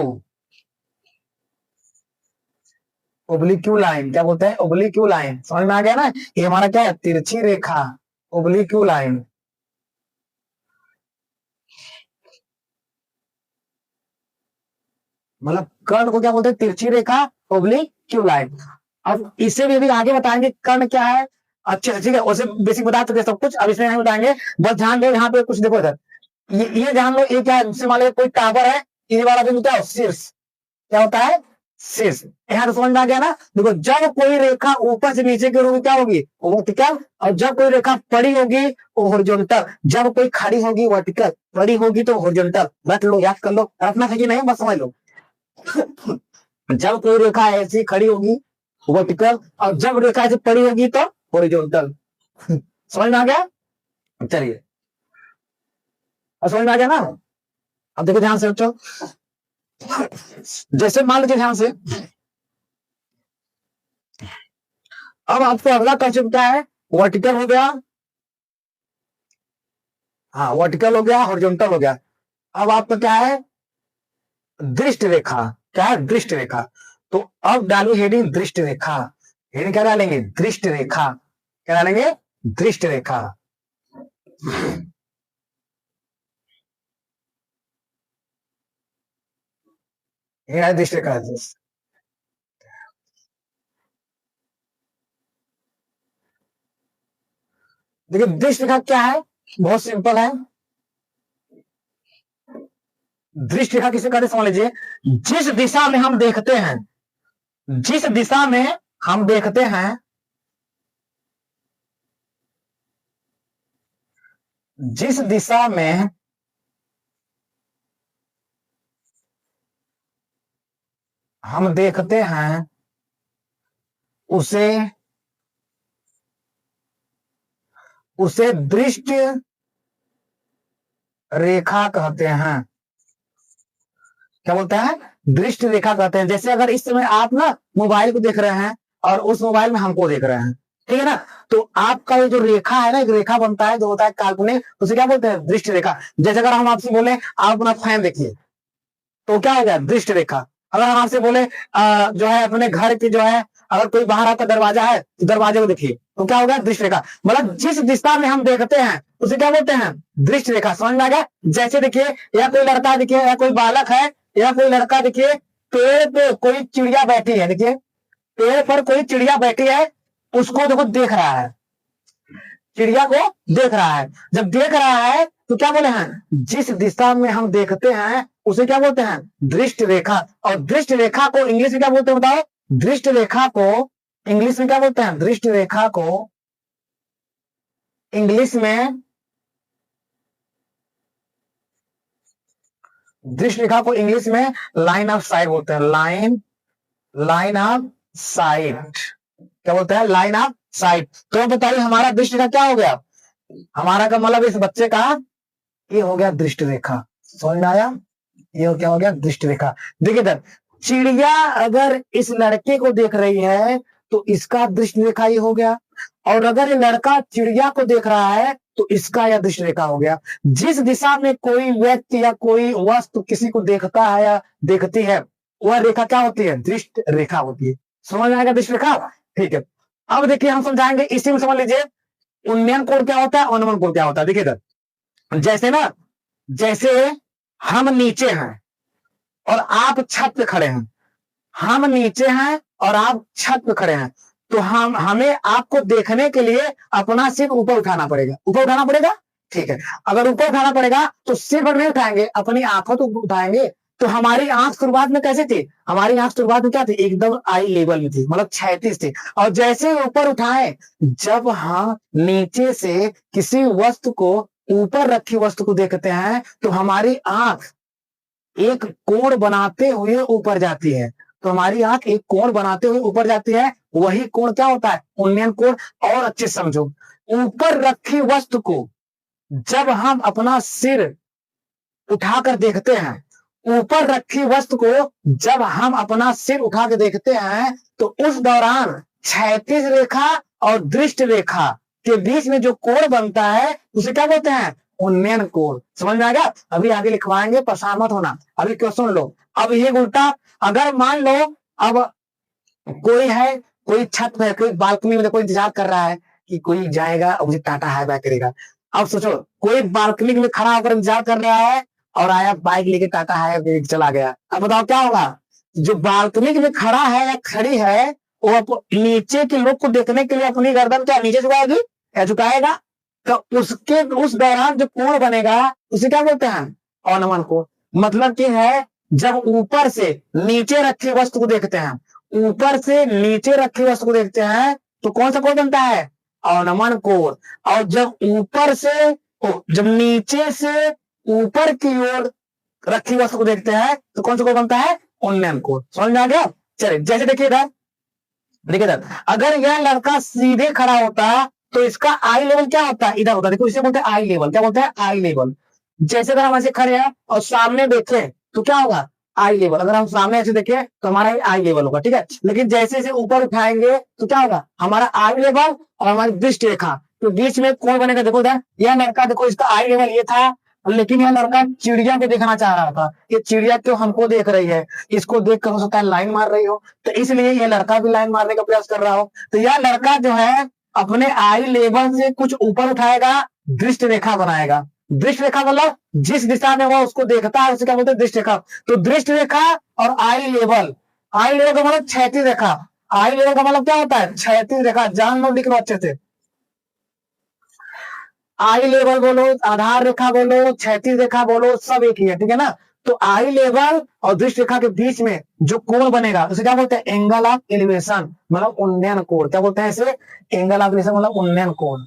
ओब्लिक्यू लाइन। क्या बोलते हैं ओब्लिक्यू लाइन। समझ में आ गया ना ये हमारा क्या है तिरछी रेखा ओब्लिक्यू लाइन। मतलब कर्ण को क्या बोलते हैं तिरछी रेखा ओब्लिक्यू लाइन। अब इसे भी अभी आगे बताएंगे कर्ण क्या है। अच्छा ठीक है उसे बेसिक बता चुके सब कुछ। अब इसमें नहीं बताएंगे बस ध्यान दो यहाँ पे कुछ देखो इधर ये ध्यान लो ये क्या है मान लो कोई टावर है ये वाला भी होता है शीर्ष। क्या होता है शीर्ष। यहाँ तो समझ में आ गया ना। देखो जब कोई रेखा ऊपर से नीचे की होगी क्या होगी वर्टिकल। और जब कोई रेखा पड़ी होगी वो हॉरिजॉन्टल। जब कोई खड़ी होगी वर्टिकल पड़ी होगी तो हॉरिजॉन्टल। रट लो याद कर लो रखना है कि नहीं बस समझ लो। जब कोई रेखा ऐसी खड़ी होगी वर्टिकल और जब रेखा ऐसी पड़ी होगी तो हॉरिजॉन्टल। समझ में आ गया चलिए समझ में आ गया ना। अब देखो ध्यान से बच्चों जैसे मान लीजिए ध्यान से अब आपको अगला कंसेप्ट क्या है वर्टिकल हो गया। हाँ वर्टिकल हो गया हॉरिजॉन्टल हो गया। अब आपका क्या है दृष्ट रेखा। क्या है दृष्ट रेखा। तो अब डालो हेडिंग दृष्ट रेखा। हेडिंग क्या डालेंगे दृष्ट रेखा। क्या डालेंगे दृष्ट रेखा। ये दृष्ट रेखा। देखिए दृष्ट रेखा क्या है बहुत सिंपल है। दृष्ट रेखा किसे कहते समझ लीजिए जिस दिशा में हम देखते हैं जिस दिशा में हम देखते हैं जिस दिशा में हम देखते हैं उसे उसे दृष्ट रेखा कहते हैं। क्या बोलते हैं दृष्ट रेखा कहते हैं। जैसे अगर इस समय आप ना मोबाइल को देख रहे हैं और उस मोबाइल में हमको देख रहे हैं ठीक है ना। तो आपका ये जो रेखा है ना एक रेखा बनता है जो होता है काल्पनिक उसे क्या बोलते हैं दृष्ट रेखा। जैसे अगर हम आपसे बोले आप अपना फैन देखिए तो क्या हो गया दृष्ट रेखा। अगर हम आपसे बोले जो है अपने घर की जो है अगर कोई बाहर आता दरवाजा है तो दरवाजे को देखिए तो क्या होगा, दृष्टि रेखा। मतलब जिस दिशा में हम देखते हैं उसे क्या बोलते हैं, दृष्टि रेखा। समझ में आ गया। जैसे देखिए, या कोई लड़का देखिए, या कोई बालक है, या कोई लड़का देखिए, पेड़ पे कोई चिड़िया बैठी है, देखिए पेड़ पर कोई चिड़िया बैठी है, उसको देखो देख रहा है, चिड़िया को देख रहा है। जब देख रहा है तो क्या बोले हैं, जिस दिशा में हम देखते हैं उसे क्या बोलते हैं, दृष्टि रेखा। और दृष्टि रेखा को इंग्लिश में क्या बोलते हैं बताओ, दृष्टि रेखा को इंग्लिश में क्या बोलते हैं, दृष्टि रेखा को इंग्लिश में, दृष्टि रेखा को इंग्लिश में लाइन ऑफ साइट बोलते हैं। लाइन ऑफ साइट क्या बोलते हैं, लाइन ऑफ साइट। तो बताइए हमारा दृष्टि रेखा क्या हो गया, हमारा का मतलब इस बच्चे का ये हो गया दृष्टि रेखा। समझ में आया, ये क्या हो गया, दृष्टि रेखा। देखिए इधर, चिड़िया अगर इस लड़के को देख रही है तो इसका दृष्टि रेखा ये हो गया, और अगर ये लड़का चिड़िया को देख रहा है तो इसका यह दृष्टि रेखा हो गया। जिस दिशा में कोई व्यक्ति या कोई वस्तु किसी को देखता है या देखती है, वह रेखा क्या होती है, दृष्टि रेखा होती है। समझ में आएगा दृष्टि रेखा। ठीक है, अब देखिए हम समझाएंगे, इसी में समझ लीजिए उन्नयन कोण क्या होता है, अवनमन कोण क्या होता है। देखिए इधर, जैसे ना, जैसे हम नीचे हैं और आप छत पे खड़े हैं, हम नीचे हैं और आप छत पे खड़े हैं, तो हमें आपको देखने के लिए अपना सिर ऊपर उठाना पड़ेगा, ऊपर उठाना पड़ेगा। ठीक है, अगर ऊपर उठाना पड़ेगा तो सिर पर नहीं उठाएंगे, अपनी आंखों तो उठाएंगे। तो हमारी आंख शुरुआत में कैसे थी, हमारी आंख शुरुआत में क्या थी, एकदम आई लेवल में थी, मतलब क्षैतिज थी। और जैसे ऊपर उठाए, जब हम नीचे से किसी वस्तु को, ऊपर रखी वस्तु को देखते हैं तो हमारी आंख एक कोण बनाते हुए ऊपर जाती है। तो हमारी आंख एक कोण बनाते हुए ऊपर जाती है, वही कोण क्या होता है, उन्नयन कोण। और अच्छे समझो, ऊपर रखी वस्तु को जब हम अपना सिर उठाकर देखते हैं, ऊपर रखी वस्तु को जब हम अपना सिर उठा के देखते हैं, तो उस दौरान क्षैतिज रेखा और दृष्टि रेखा के बीच में जो कोण बनता है उसे क्या बोलते हैं, उन्नयन कोण। समझ में आ गया। अभी आगे लिखवाएंगे, परेशान मत होना। अभी क्वेश्चन लो। अब ये उल्टा, अगर मान लो अब कोई है, कोई छत में, कोई बालकनी में कोई इंतजार कर रहा है कि कोई जाएगा और मुझे टाटा हाय बाय करेगा। अब सोचो, कोई बालकनी में खड़ा होकर इंतजार कर रहा है और आया बाइक लेके टाटा हाय चला गया। अब बताओ क्या होगा, जो बालकनी में खड़ा है या खड़ी है, वो नीचे के लोग को देखने के लिए अपनी गर्दन क्या नीचे झुकाएगी या झुकाएगा, तो उसके उस दौरान जो कोण बनेगा उसे क्या बोलते हैं, अवनमन कोण। मतलब कि है, जब ऊपर से नीचे रखी वस्तु को देखते हैं, ऊपर से नीचे रखी वस्तु को देखते हैं तो कौन सा कोण बनता है, अवनमन कोण। और जब ऊपर से, जब नीचे से ऊपर की ओर रखी वस्तु को देखते हैं तो कौन सा कोण बनता है, उन्नयन कोण। समझ में आ गया। चलिए जैसे देखिए इधर, देखिए इधर, अगर यह लड़का सीधे खड़ा होता तो इसका आई लेवल क्या होता है, इधर होता है। देखो इसे बोलते हैं आई लेवल। क्या बोलते हैं, आई लेवल। जैसे अगर हम ऐसे खड़े हैं और सामने देखें तो क्या होगा, आई लेवल। अगर हम सामने ऐसे देखें तो हमारा आई लेवल होगा। ठीक है, लेकिन जैसे जैसे ऊपर उठाएंगे तो क्या होगा, हमारा आई लेवल और हमारी दृष्टि रेखा तो बीच में कौन बनेगा। देखो इधर, यह लड़का, देखो इसका आई लेवल ये था, लेकिन यह लड़का चिड़िया को देखना चाह रहा था। ये चिड़िया क्यों हमको देख रही है, इसको देख कर हो सकता है लाइन मार रही हो, तो इसलिए यह लड़का भी लाइन मारने का प्रयास कर रहा हो। तो यह लड़का जो है अपने आई लेवल से कुछ ऊपर उठाएगा, दृष्टि रेखा बनाएगा। दृष्टि रेखा मतलब जिस दिशा में वो उसको देखता है उसे क्या बोलते हैं, दृष्टि रेखा। तो दृष्टि रेखा और आई लेवल, आई लेवल का मतलब क्षैतिज रेखा, आई लेवल का मतलब क्या होता है, क्षैतिज रेखा। जान लो, लिख लो अच्छे से। आई लेवल बोलो, आधार रेखा बोलो, क्षैतिज रेखा बोलो, सब एक ही है। ठीक है ना। तो आई लेवल और दृष्टि रेखा के बीच में जो कोण बनेगा उसे क्या बोलते हैं, एंगल ऑफ एलिवेशन, मतलब उन्नयन कोण। क्या बोलते हैं इसे, एंगल ऑफ एलिवेशन मतलब उन्नयन कोण।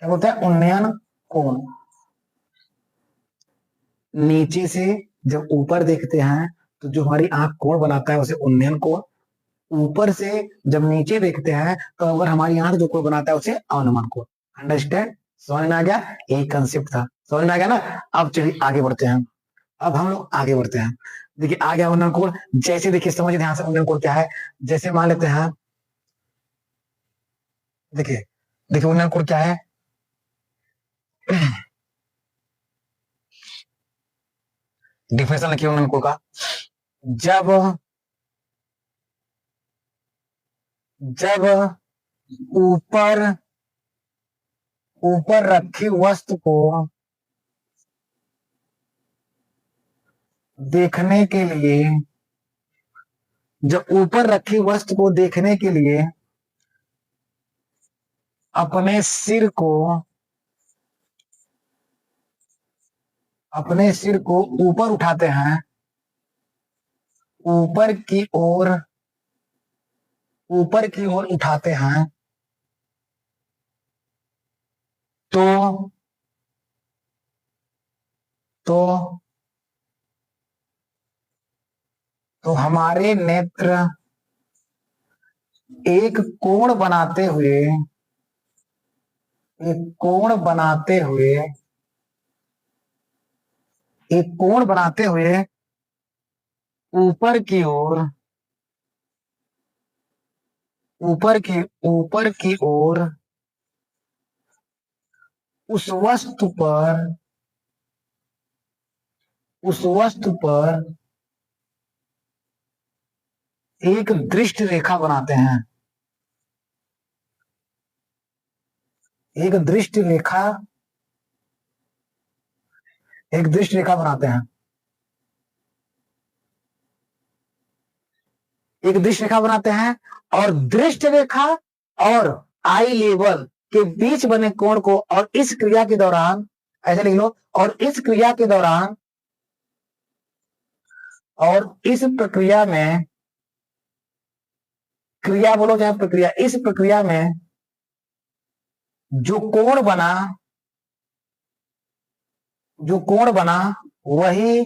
क्या बोलते हैं, उन्नयन कोण। नीचे से जब ऊपर देखते हैं तो जो हमारी आंख कोण बनाता है उसे उन्नयन कोण। ऊपर से जब नीचे देखते हैं तो अगर हमारी आंख जो कोण बनाता है उसे अवनमन कोण। अंडरस्टैंड, समझ में आ गया। यही कंसेप्ट था, समझ में आ गया ना। अब चलिए आगे बढ़ते हैं। अब हम लोग आगे बढ़ते हैं। देखिए आ गया उन्नयन कोण। जैसे देखिए समझिए ध्यान से, उन्नयन कोण क्या है। जैसे मान लेते हैं, देखिए देखिए उन्नयन कोण क्या है। डिफिनेशन लिखिए उन्नयन कोण का। जब जब ऊपर ऊपर रखी वस्तु को देखने के लिए, जब ऊपर रखी वस्तु को देखने के लिए अपने सिर को ऊपर उठाते हैं, ऊपर की ओर उठाते हैं, तो हमारे नेत्र एक कोण बनाते हुए ऊपर की ओर उस वस्तु पर एक दृष्ट रेखा बनाते हैं, एक दृष्ट रेखा बनाते हैं, और दृष्ट रेखा और आई लेवल के बीच बने कोण को, और इस क्रिया के दौरान, ऐसे लिख लो, और इस प्रक्रिया में, क्रिया बोलो चाहे प्रक्रिया, इस प्रक्रिया में जो कोण बना वही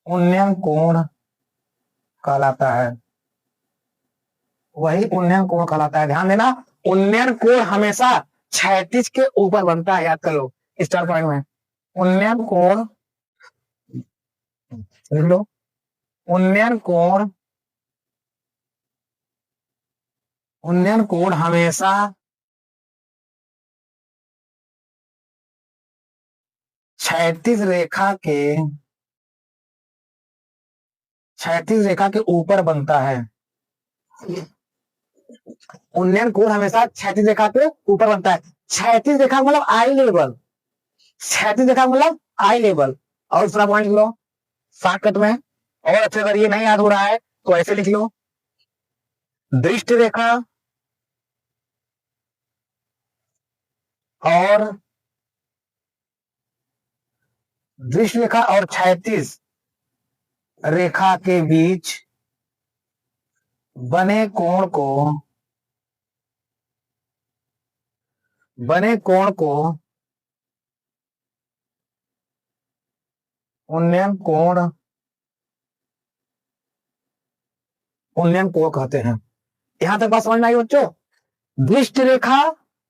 उन्नयन कोण कहलाता है, ध्यान देना, उन्नयन कोण हमेशा क्षैतिज के ऊपर बनता है, याद कर लो स्टार पॉइंट में। उन्नयन कोण हमेशा क्षैतिज रेखा के ऊपर बनता है। उन्नयन कोण हमेशा क्षैतिज रेखा के ऊपर बनता है। क्षैतिज रेखा मतलब आई लेवल, और दूसरा पॉइंट लिख लो शॉर्टकट में, और अच्छे अगर ये नहीं याद हो रहा है तो ऐसे लिख लो, दृष्ट रेखा और क्षैतिज रेखा के बीच बने कोण को उन्नयन कोण कहते हैं। यहां तक बात समझ में आई बच्चों? दृष्ट रेखा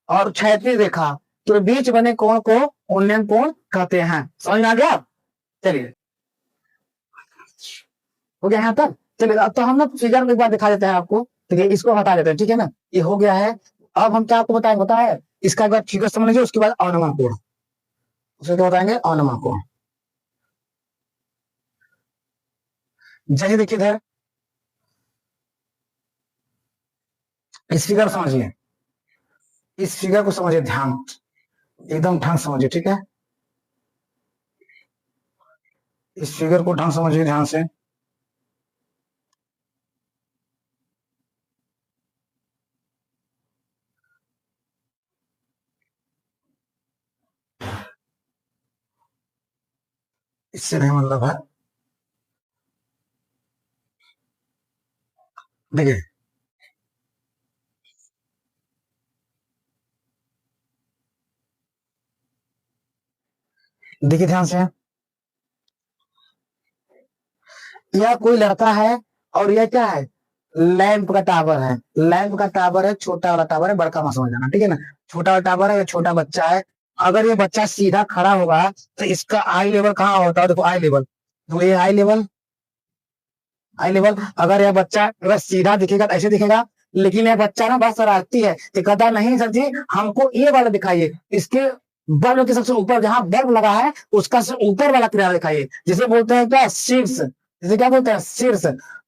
और क्षैतिज रेखा के बीच बने कोण को उन्नयन कोण कहते हैं। समझ में आ गया? चलिए, हो गया यहाँ तक। चलिए, अब तो हम ना फिगर में एक बार दिखा देते हैं आपको, ठीक है? इसको हटा देते हैं, ठीक है ना? ये हो गया है। अब हम क्या आपको बताएंगे, होता है इसका एक बार फिगर समझ लीजिए, उसके बाद अवनमन कोण, उसे क्या बताएंगे? अवनमन कोण। जैसे देखिए इधर इस फिगर समझिए, इस फिगर को समझिए, ध्यान एकदम ढंग समझिए, ठीक है? इस फिगर को ढंग समझिए ध्यान से। इससे नहीं मतलब है, देखिए देखिए ध्यान से, यह कोई लड़का है और यह क्या है? लैंप का टावर है। लैंप का टावर है, छोटा वाला टावर है, बड़का मत समझ जाना, ठीक है ना? छोटा वाला टावर है, ये छोटा बच्चा है। अगर ये बच्चा सीधा खड़ा होगा तो इसका आई लेवल कहाँ होता है? देखो आई लेवल, तो ये आई लेवल, अगर यह बच्चा अगर सीधा दिखेगा तो ऐसे दिखेगा, लेकिन यह बच्चा ना बहुत शरारती है, ये कहता नहीं सर जी हमको ये वाला दिखाइए, इसके बल्ब के सबसे ऊपर जहां बल्ब लगा है उसका सबसे ऊपर वाला किनारा दिखाइए, जिसे बोलते हैं क्या? शीर्ष। जिसे क्या बोलते हैं? शीर्ष।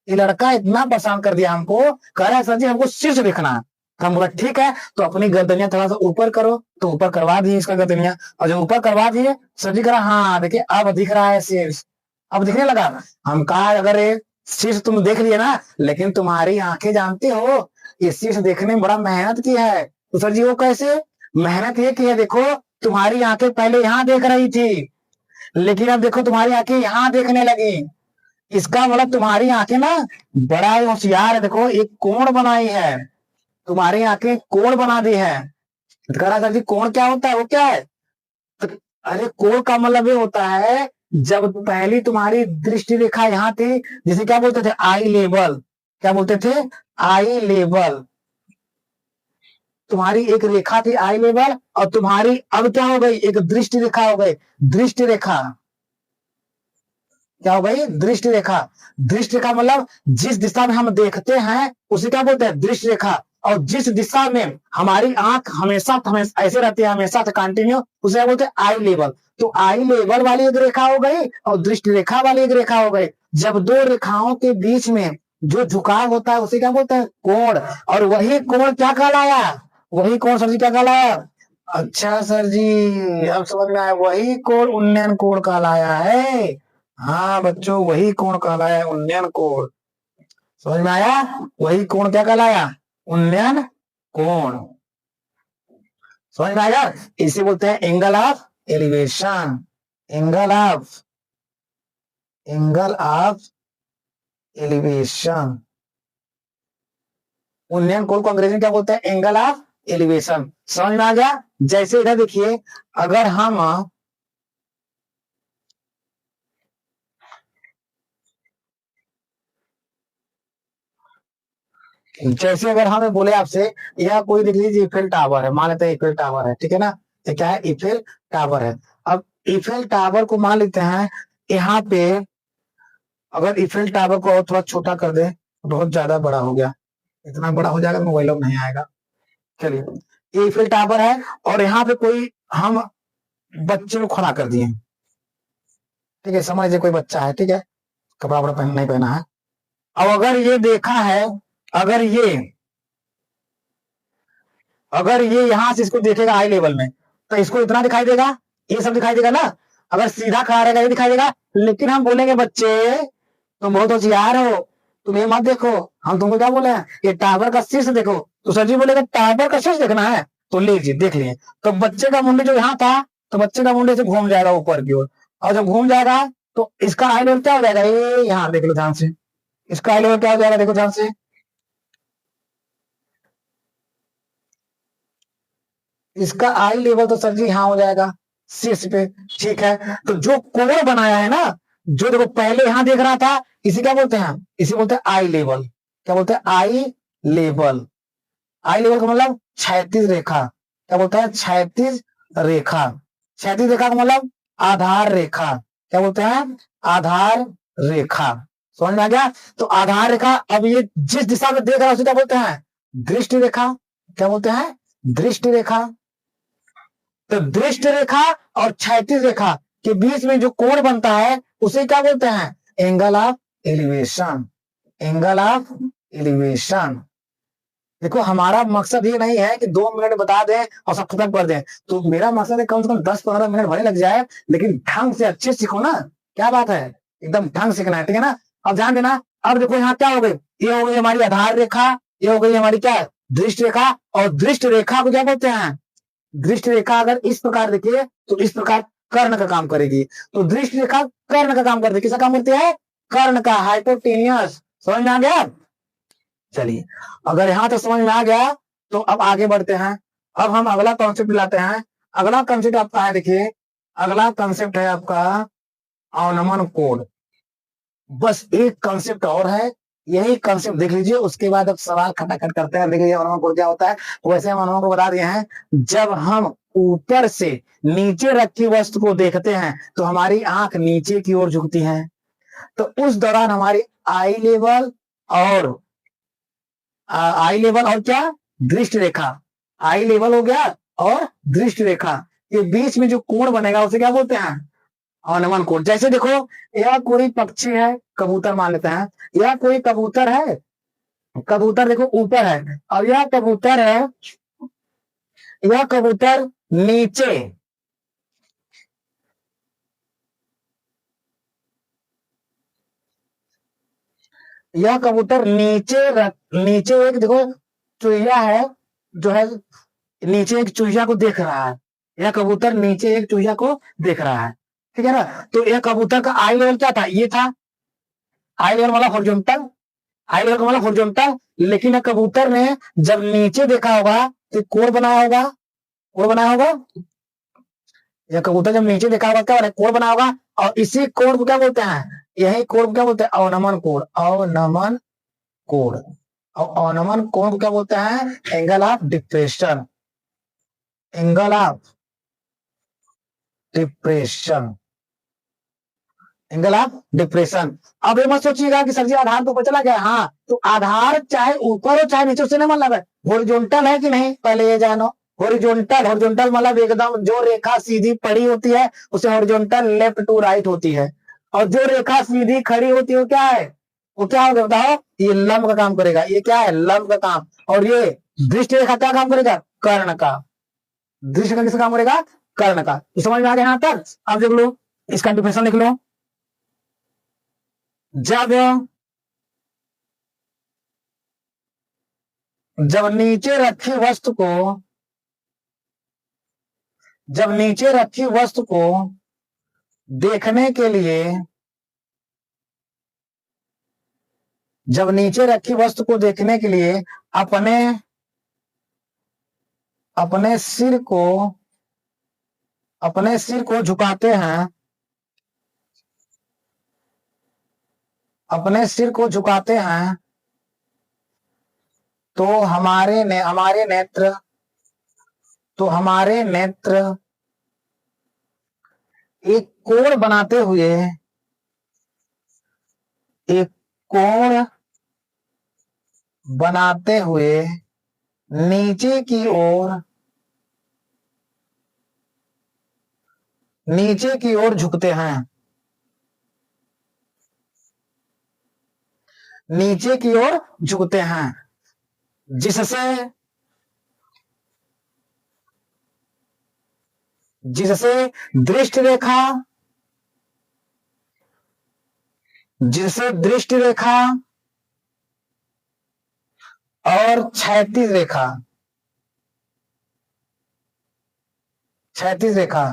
ये लड़का इतना परेशान कर दिया हमको, कह रहा है सर जी हमको शीर्ष देखना है। तो हम बोला ठीक है, तो अपनी गर्दनिया थोड़ा सा ऊपर करो, तो ऊपर करवा दिए इसका गर्दनिया, और जब ऊपर करवा दिए सर जी कहा हाँ देखिए अब दिख रहा है शीर्ष, अब दिखने लगा। हम कहा अगर ये शीर्ष तुम देख लिए ना, लेकिन तुम्हारी आंखें जानते हो ये शीर्ष देखने में बड़ा मेहनत की है। तो सर जी वो कैसे? मेहनत ये की है, देखो तुम्हारी आंखें पहले यहाँ देख रही थी, लेकिन अब देखो तुम्हारी आंखें यहाँ देखने लगी। इसका मतलब तुम्हारी आंखें ना बड़ा होशियार है, देखो एक कोण बनाई है, तुम्हारी आंखें कोण बना दी है। तो कह रहा सर जी कोण क्या होता है? वो क्या है? तो अरे कोण का मतलब ये होता है जब पहली तुम्हारी दृष्टि रेखा यहाँ थी, जिसे क्या बोलते थे? आई लेवल। क्या बोलते थे? आई लेवल। तुम्हारी एक रेखा थी आई लेवल, और तुम्हारी अब क्या हो गई? एक दृष्टि रेखा हो गई। दृष्टि रेखा क्या हो गई? दृष्टि रेखा। दृष्टि रेखा मतलब जिस दिशा में हम देखते हैं उसे क्या बोलते हैं? दृष्टि रेखा। और जिस दिशा में हमारी आंख हमेशा ऐसे रहती है, हमेशा कंटिन्यू, उसे क्या बोलते हैं? आई लेवल। तो आई लेवल वाली एक रेखा हो गई और दृष्टि रेखा वाली एक रेखा हो गई। जब दो रेखाओं के बीच में जो झुकाव होता है उसे क्या बोलते हैं? कोण। और वही कोण क्या कहलाया? वही कोण सर जी क्या कहलाया? अच्छा सर जी अब समझ में आया, वही कोण उन्नयन कोण कहलाया है। हाँ बच्चों वही कोण कहलाया है उन्नयन कोण। समझ में आया? वही कोण क्या कहलाया? उन्नयन कोण। समझ में आया? इसे बोलते हैं angle of elevation. Angle of elevation. उन्नयन कोण को अंग्रेजी में क्या बोलते हैं? Angle of elevation. समझ में आ गया? जैसे इधर देखिए, अगर हम जैसे अगर हमें बोले आपसे यह कोई देख लीजिए इफेल टावर है, मान लेते हैं इफेल टावर है, ठीक है ना? ये क्या है? इफेल टावर है। अब इफेल टावर को मान लेते हैं यहाँ पे, अगर इफेल टावर को और थोड़ा छोटा कर दे, बहुत ज्यादा बड़ा हो गया, इतना बड़ा हो जाएगा मोबाइल में नहीं आएगा। चलिए ये इफेल टावर है और यहाँ पे कोई हम बच्चे को खड़ा कर दिए, ठीक है? समझ लीजिए कोई बच्चा है, ठीक है? कपड़ा वपड़ा नहीं पहना है। अब अगर ये देखा है, अगर ये यहां से इसको देखेगा आई लेवल में, तो इसको इतना दिखाई देगा, ये सब दिखाई देगा ना। अगर सीधा खड़ा रहेगा ये दिखाई देगा। लेकिन हम बोलेंगे बच्चे तुम बहुत होशियार हो, तुम ये मत देखो, हम तुमको क्या बोले हैं? ये टावर का शीर्ष देखो। तो सर जी बोलेगा टावर का शीर्ष देखना है, तो लीजिए देख लिए। तो बच्चे का मुंडी जो यहाँ था, तो बच्चे का मुंडी से घूम जाएगा ऊपर की ओर, और जब घूम जाएगा तो इसका आई लेवल क्या हो जाएगा? ये यहाँ देख लो ध्यान से, इसका आई लेवल क्या हो जाएगा? देखो ध्यान से, इसका आई लेवल तो सर जी यहाँ हो जाएगा शीर्ष पे, ठीक है? तो जो कोण बनाया है ना, जो देखो पहले यहां देख रहा था, इसे क्या बोलते हैं? इसे बोलते हैं आई लेवल। क्या बोलते हैं? आई लेवल। आई लेवल का मतलब क्षैतिज रेखा। क्या बोलते हैं? क्षैतिज रेखा। क्षैतिज रेखा का मतलब आधार रेखा। क्या बोलते हैं? आधार रेखा। समझ में आ गया? तो आधार रेखा, अब ये जिस दिशा में देख रहा है उसे क्या बोलते हैं? दृष्टि रेखा। क्या बोलते हैं? दृष्टि रेखा। तो दृष्टि रेखा और क्षैतिज रेखा के बीच में जो कोण बनता है उसे क्या बोलते हैं? Angle of elevation. Angle of elevation. देखो हमारा मकसद ये नहीं है कि 2 मिनट बता दें और सब खत्म कर दें, तो मेरा मकसद है कम से कम 10-15 मिनट भले लग जाए, लेकिन ढंग से अच्छे सीखो ना। क्या बात है? एकदम ढंग सीखना है, ठीक है ना? अब ध्यान देना। अब देखो यहाँ क्या हो गई? ये हो गई हमारी आधार रेखा, ये हो गई हमारी क्या? दृष्टि रेखा। और दृष्टि रेखा को क्या बोलते हैं? दृष्टि रेखा अगर इस प्रकार दिखे तो इस प्रकार कर्ण का काम करेगी। तो दृष्टि रेखा कर्ण का काम करती है। किसका काम करती है? कर्ण का, हाइपोटेनियस। समझ में आ गया? चलिए अगर यहां तक समझ में आ गया तो अब आगे बढ़ते हैं। अब हम अगला कॉन्सेप्ट लाते हैं। अगला कॉन्सेप्ट आपका है, देखिए अगला कॉन्सेप्ट है आपका अवनमन कोण। बस एक कॉन्सेप्ट और है, यही कॉन्सेप्ट देख लीजिए, उसके बाद अब सवाल खटाखट करते हैं। देखिए अवनमन कोण क्या होता है। वैसे हम अवनमन को बता दिए हैं, जब हम ऊपर से नीचे रखी वस्तु को देखते हैं तो हमारी आंख नीचे की ओर झुकती है। तो उस दौरान हमारी आई लेवल और क्या? दृष्टि रेखा। आई लेवल हो गया और दृष्टि रेखा के बीच में जो कोण बनेगा उसे क्या बोलते हैं? अवनमन कोण। जैसे देखो यह कोई पक्षी है, कबूतर मान लेते हैं, यह कोई कबूतर है, कबूतर देखो ऊपर है, और यह कबूतर है, यह कबूतर नीचे, यह कबूतर नीचे एक देखो चूहिया है, जो है नीचे एक चूहिया को देख रहा है, यह कबूतर नीचे एक चूहिया को देख रहा है, ठीक है ना। तो यह कबूतर का आई लेवल क्या था, ये था आई लेवल वाला हॉरिजॉन्टल, आई लेवल वाला हॉरिजॉन्टल। लेकिन यह कबूतर ने जब नीचे देखा होगा तो कोण बनाया होगा, कोण बनाया होगा, यह कबूतर जब नीचे देखा होगा क्या कोण बनाया होगा, और इसी कोण को क्या बोलते हैं, यही कोण को क्या बोलते हैं, अवनमन कोण, अवनमन कोण। और अवनमन कोण को क्या बोलते हैं, angle of depression, angle of depression, angle of depression. अब ये मत सोचिएगा कि सर जी आधार तो ऊपर चला गया, हाँ तो आधार चाहे ऊपर हो चाहे नीचे, उससे नहीं मतलब है, हॉरिजॉन्टल है कि नहीं पहले ये जानो। हॉरिजॉन्टल, हॉरिजॉन्टल मतलब एकदम जो रेखा सीधी पड़ी होती है उसे हॉरिजॉन्टल लेफ्ट टू राइट होती है, और जो रेखा सीधी खड़ी होती है वो क्या है, वो क्या होगा बताओ, ये लंब का काम करेगा, ये क्या है लंब का काम। और ये दृष्टि रेखा क्या काम करेगा, कर्ण का, दृष्टि रेखा किसका काम करेगा, कर्ण का। तो समझ में आ गया यहाँ तक। अब देख लो इसका डिफिनेशन लिख लो, जब जब नीचे रखी वस्तु को, जब नीचे रखी वस्तु को देखने के लिए, जब नीचे रखी वस्तु को देखने के लिए अपने अपने सिर को, अपने सिर को झुकाते हैं, अपने सिर को झुकाते हैं, तो हमारे नेत्र, तो हमारे नेत्र एक कोण बनाते हुए, एक कोण बनाते हुए नीचे की ओर, नीचे की ओर झुकते हैं, नीचे की ओर झुकते हैं, जिससे जिससे दृष्टि रेखा, जिससे दृष्टि रेखा और क्षैतिज रेखा, क्षैतिज रेखा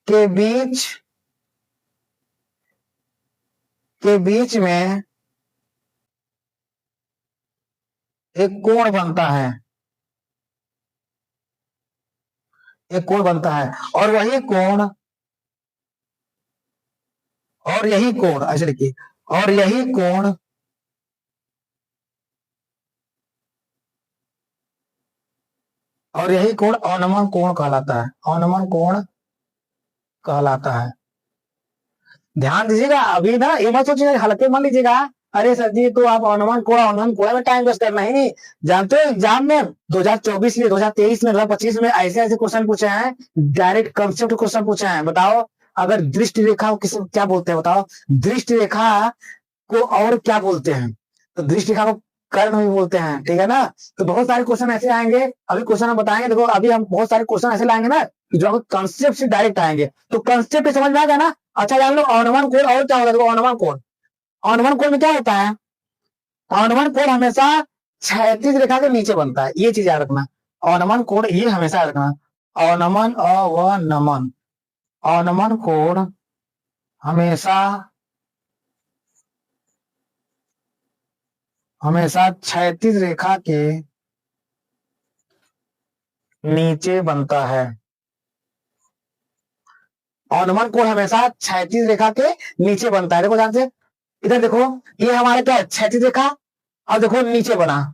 के बीच, के बीच में एक कोण बनता है, एक कोण बनता है, और वही कोण, और यही कोण ऐसे लिखिए, और यही कोण, और यही कोण अवनमन कोण कहलाता है, अवनमन कोण कहलाता है। ध्यान दीजिएगा, अभी ना ये मत सोचिएगा हल्के मान लीजिएगा, अरे सर जी तो आप अवनमन कोण में टाइम वेस्ट करना ही जानते हो। एग्जाम में 2024 में, 2023 में, 2025 में ऐसे ऐसे क्वेश्चन पूछे हैं, डायरेक्ट कंसेप्ट क्वेश्चन पूछे हैं। बताओ अगर दृष्टि रेखा किस क्या बोलते हैं, बताओ दृष्टि रेखा को और क्या बोलते हैं, तो दृष्टि रेखा को कर्ण भी बोलते हैं, ठीक है ना। तो बहुत सारे क्वेश्चन ऐसे आएंगे, अभी क्वेश्चन हम बताएंगे, देखो अभी हम बहुत सारे क्वेश्चन ऐसे लाएंगे ना जो कंसेप्ट से डायरेक्ट आएंगे, तो कंसेप्ट समझ में आ गया ना। अच्छा जान लो अवनमन कोण और क्या होता है, देखो अवनमन कोण, अवनमन कोण में क्या होता है, अवनमन कोण हमेशा क्षैतिज रेखा के नीचे बनता है, ये चीज याद रखना। अवनमन कोण ये हमेशा याद रखना, अवनमन अवनमन, अवनमन कोण हमेशा, हमेशा क्षैतिज रेखा के नीचे बनता है, अवनमन कोण हमेशा क्षैतिज रेखा के नीचे बनता है। देखो ध्यान से इधर देखो, ये हमारा क्या है क्षैतिज रेखा, और देखो नीचे बना,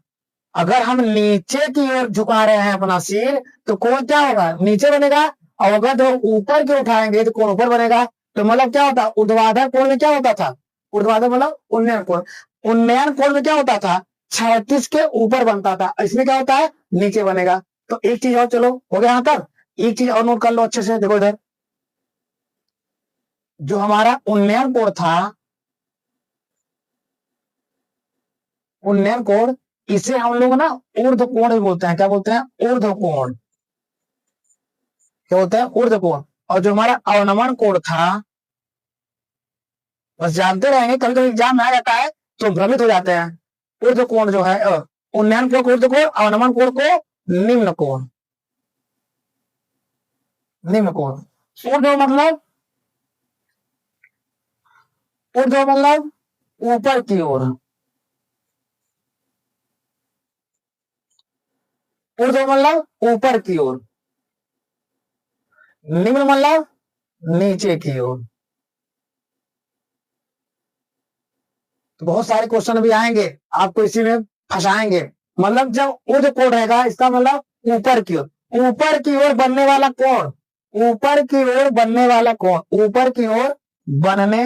अगर हम नीचे की ओर झुका रहे हैं अपना सिर तो कोण क्या होगा, नीचे बनेगा, और अगर जो ऊपर के उठाएंगे तो कोण ऊपर बनेगा। तो मतलब क्या होता, ऊर्ध्वाधर कोण में क्या होता था, ऊर्ध्वाधर मतलब उन्नयन कोण, उन्नयन कोण में क्या होता था, क्षैतिज के ऊपर बनता था, इसमें क्या होता है नीचे बनेगा। तो एक चीज और, चलो हो गया यहाँ तक, एक चीज और नोट कर लो अच्छे से, देखो इधर जो हमारा उन्नयन कोण था, उन्नयन कोण, इसे हम लोग ना ऊर्ध्व कोण भी बोलते हैं। क्या बोलते हैं? ऊर्ध्व कोण। क्या बोलते हैं? ऊर्ध्व कोण। और जो हमारा अवनमन कोण था, बस जानते रहेंगे, कभी कभी एग्जाम में आ जाता है तो भ्रमित हो जाते हैं। ऊर्ध्व कोण जो है, उन्नयन कोण को ऊर्ध्व कोण, अवनमन कोण को निम्न कोण। निम्न कोण। ऊर्ध्व मतलब, ऊर्ध्व मतलब ऊपर की ओर। ऊर्ध्व मतलब ऊपर की ओर। निम्न मतलब नीचे की ओर। तो बहुत सारे क्वेश्चन भी आएंगे, आपको इसी में फंसाएंगे। मतलब जब ऊर्ध्व कोण रहेगा, इसका मतलब ऊपर की ओर। ऊपर की ओर बनने वाला कोण, ऊपर की ओर बनने वाला कोण, ऊपर की ओर बनने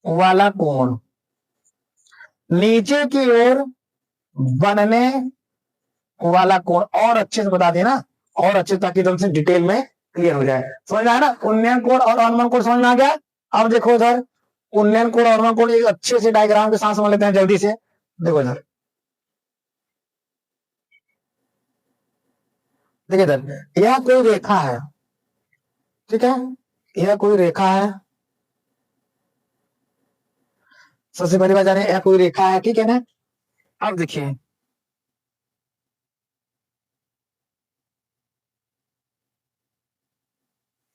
वाला कोण, नीचे की ओर बनने वाला कोण। और अच्छे से बता देना, और अच्छे, ताकि एकदम से डिटेल में क्लियर हो जाए। समझ में आया ना? उन्नयन कोण और अवनमन कोण समझ में आ गया। अब देखो इधर, उन्नयन कोण और अवनमन कोण एक अच्छे से डायग्राम के साथ समझ लेते हैं जल्दी से। देखो इधर, देखिए इधर, यह कोई रेखा है, ठीक है? यह कोई रेखा है। सबसे पहली बात जाने, यह कोई रेखा है, ठीक है ना? अब देखिए,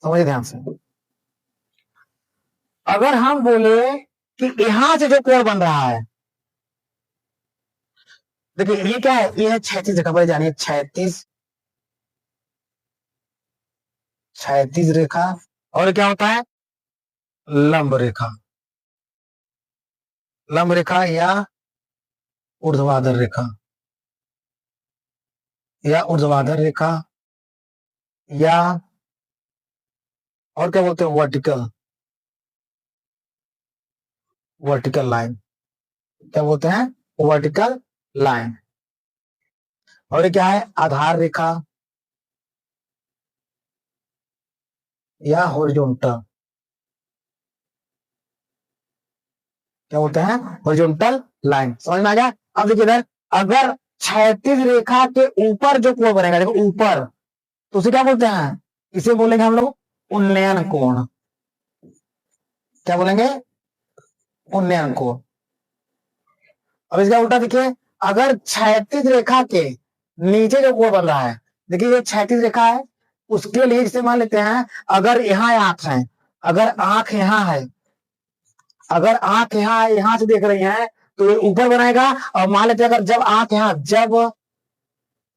समझिए ध्यान से। अगर हम बोले कि यहां से जो कोण बन रहा है, देखिए ये क्या है? ये है क्षैतिज रेखा। बड़े जानिए, क्षैतिज, क्षैतिज रेखा। और क्या होता है? लंब रेखा। लंब रेखा या ऊर्ध्वाधर रेखा, या ऊर्ध्वाधर रेखा, या और क्या बोलते हैं? Vertical, vertical line. क्या बोलते हैं? Vertical line. और ये क्या है? आधार रेखा या हॉरिजॉन्टल। क्या बोलते हैं? Horizontal line. समझ में आ गया? अब देखिए इधर, अगर क्षैतिज रेखा के ऊपर जो कोण बनेगा, देखो ऊपर, तो उसे क्या बोलते हैं? इसे बोलेंगे हम लोग उन्नयन कोण। क्या बोलेंगे? उन्नयन कोण। अब इसका उल्टा देखिए, अगर क्षैतिज रेखा के नीचे जो कोण बन रहा है, देखिए ये क्षैतिज रेखा है, उसके लिए इसे मान लेते हैं, अगर यहाँ आंख है, अगर आंख यहाँ है, अगर आंख यहाँ से देख रही है, तो ये ऊपर बनाएगा। और मान लेते हैं अगर जब आंख यहाँ,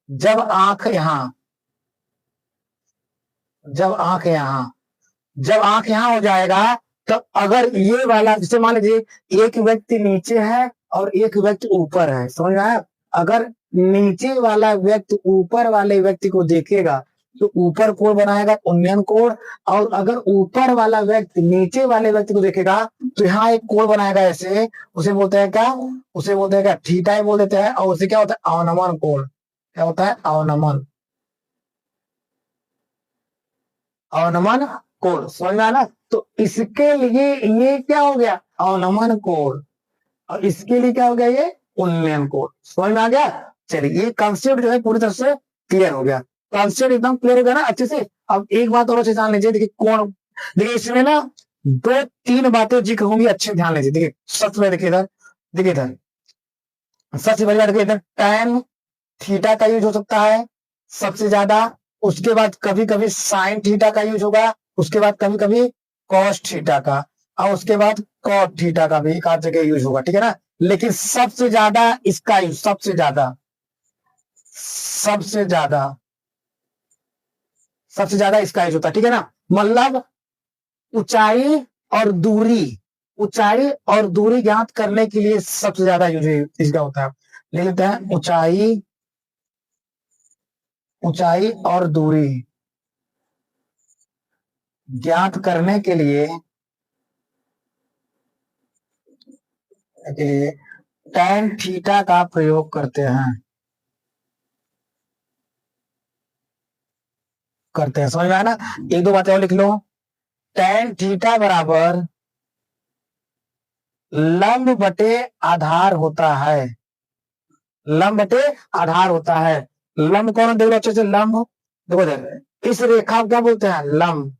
जब आंख यहाँ, जब आंख यहाँ, जब आंख यहाँ हो जाएगा, तो अगर ये वाला, जैसे मान लीजिए एक व्यक्ति नीचे है और एक व्यक्ति ऊपर है, समझ में आया? अगर नीचे वाला व्यक्ति ऊपर वाले व्यक्ति को देखेगा तो ऊपर कोण बनाएगा, उन्नयन कोण। और अगर ऊपर वाला व्यक्ति नीचे वाले व्यक्ति को देखेगा तो यहाँ एक कोण बनाएगा ऐसे, उसे बोलते हैं क्या? उसे बोलते हैं क्या? थीटा ही बोल देते हैं। और उसे क्या होता है? अवनमन कोण। क्या होता है? अवनमन, अवनमन कोण। समझ में आया ना? तो इसके लिए ये क्या हो गया? अवनमन कोण। और इसके लिए क्या हो गया? ये उन्नयन कोण। समझ में आ गया? चलिए, ये कॉन्सेप्ट जो है पूरी तरह से क्लियर हो गया। कॉन्सेप्ट एकदम क्लियर हो गया ना अच्छे से? अब एक बात और अच्छे जान लीजिए, देखिए कोण, देखिए इसमें ना दो तीन बातें जिक्र होंगी, अच्छे ध्यान लीजिए। देखिए सबसे पहले देखिए इधर, देखिए इधर, सबसे पहली बात देखिए इधर, टैन थीटा का यूज हो सकता है सबसे ज्यादा। उसके बाद कभी कभी साइन थीटा का यूज होगा। उसके बाद कभी कभी कॉस थीटा का। और उसके बाद कॉट थीटा का भी एक आध जगह यूज होगा, ठीक है ना? लेकिन सबसे ज्यादा इसका यूज, सबसे ज्यादा, सबसे ज्यादा, सबसे ज्यादा इसका यूज होता है, ठीक है ना? मतलब ऊंचाई और दूरी, ऊंचाई और दूरी ज्ञात करने के लिए सबसे ज्यादा यूज इसका होता है। ले लेते हैं ऊंचाई, ऊंचाई और दूरी ज्ञात करने के लिए टैन थीटा का प्रयोग करते हैं, करते हैं। समझ में आया ना? एक दो बातें और लिख लो। टैन थीटा बराबर लंब बटे आधार होता है, लंब बटे आधार होता है। लंब कौन देख लो अच्छे से, लंब देखो इधर, इस रेखा को क्या बोलते हैं, लंब,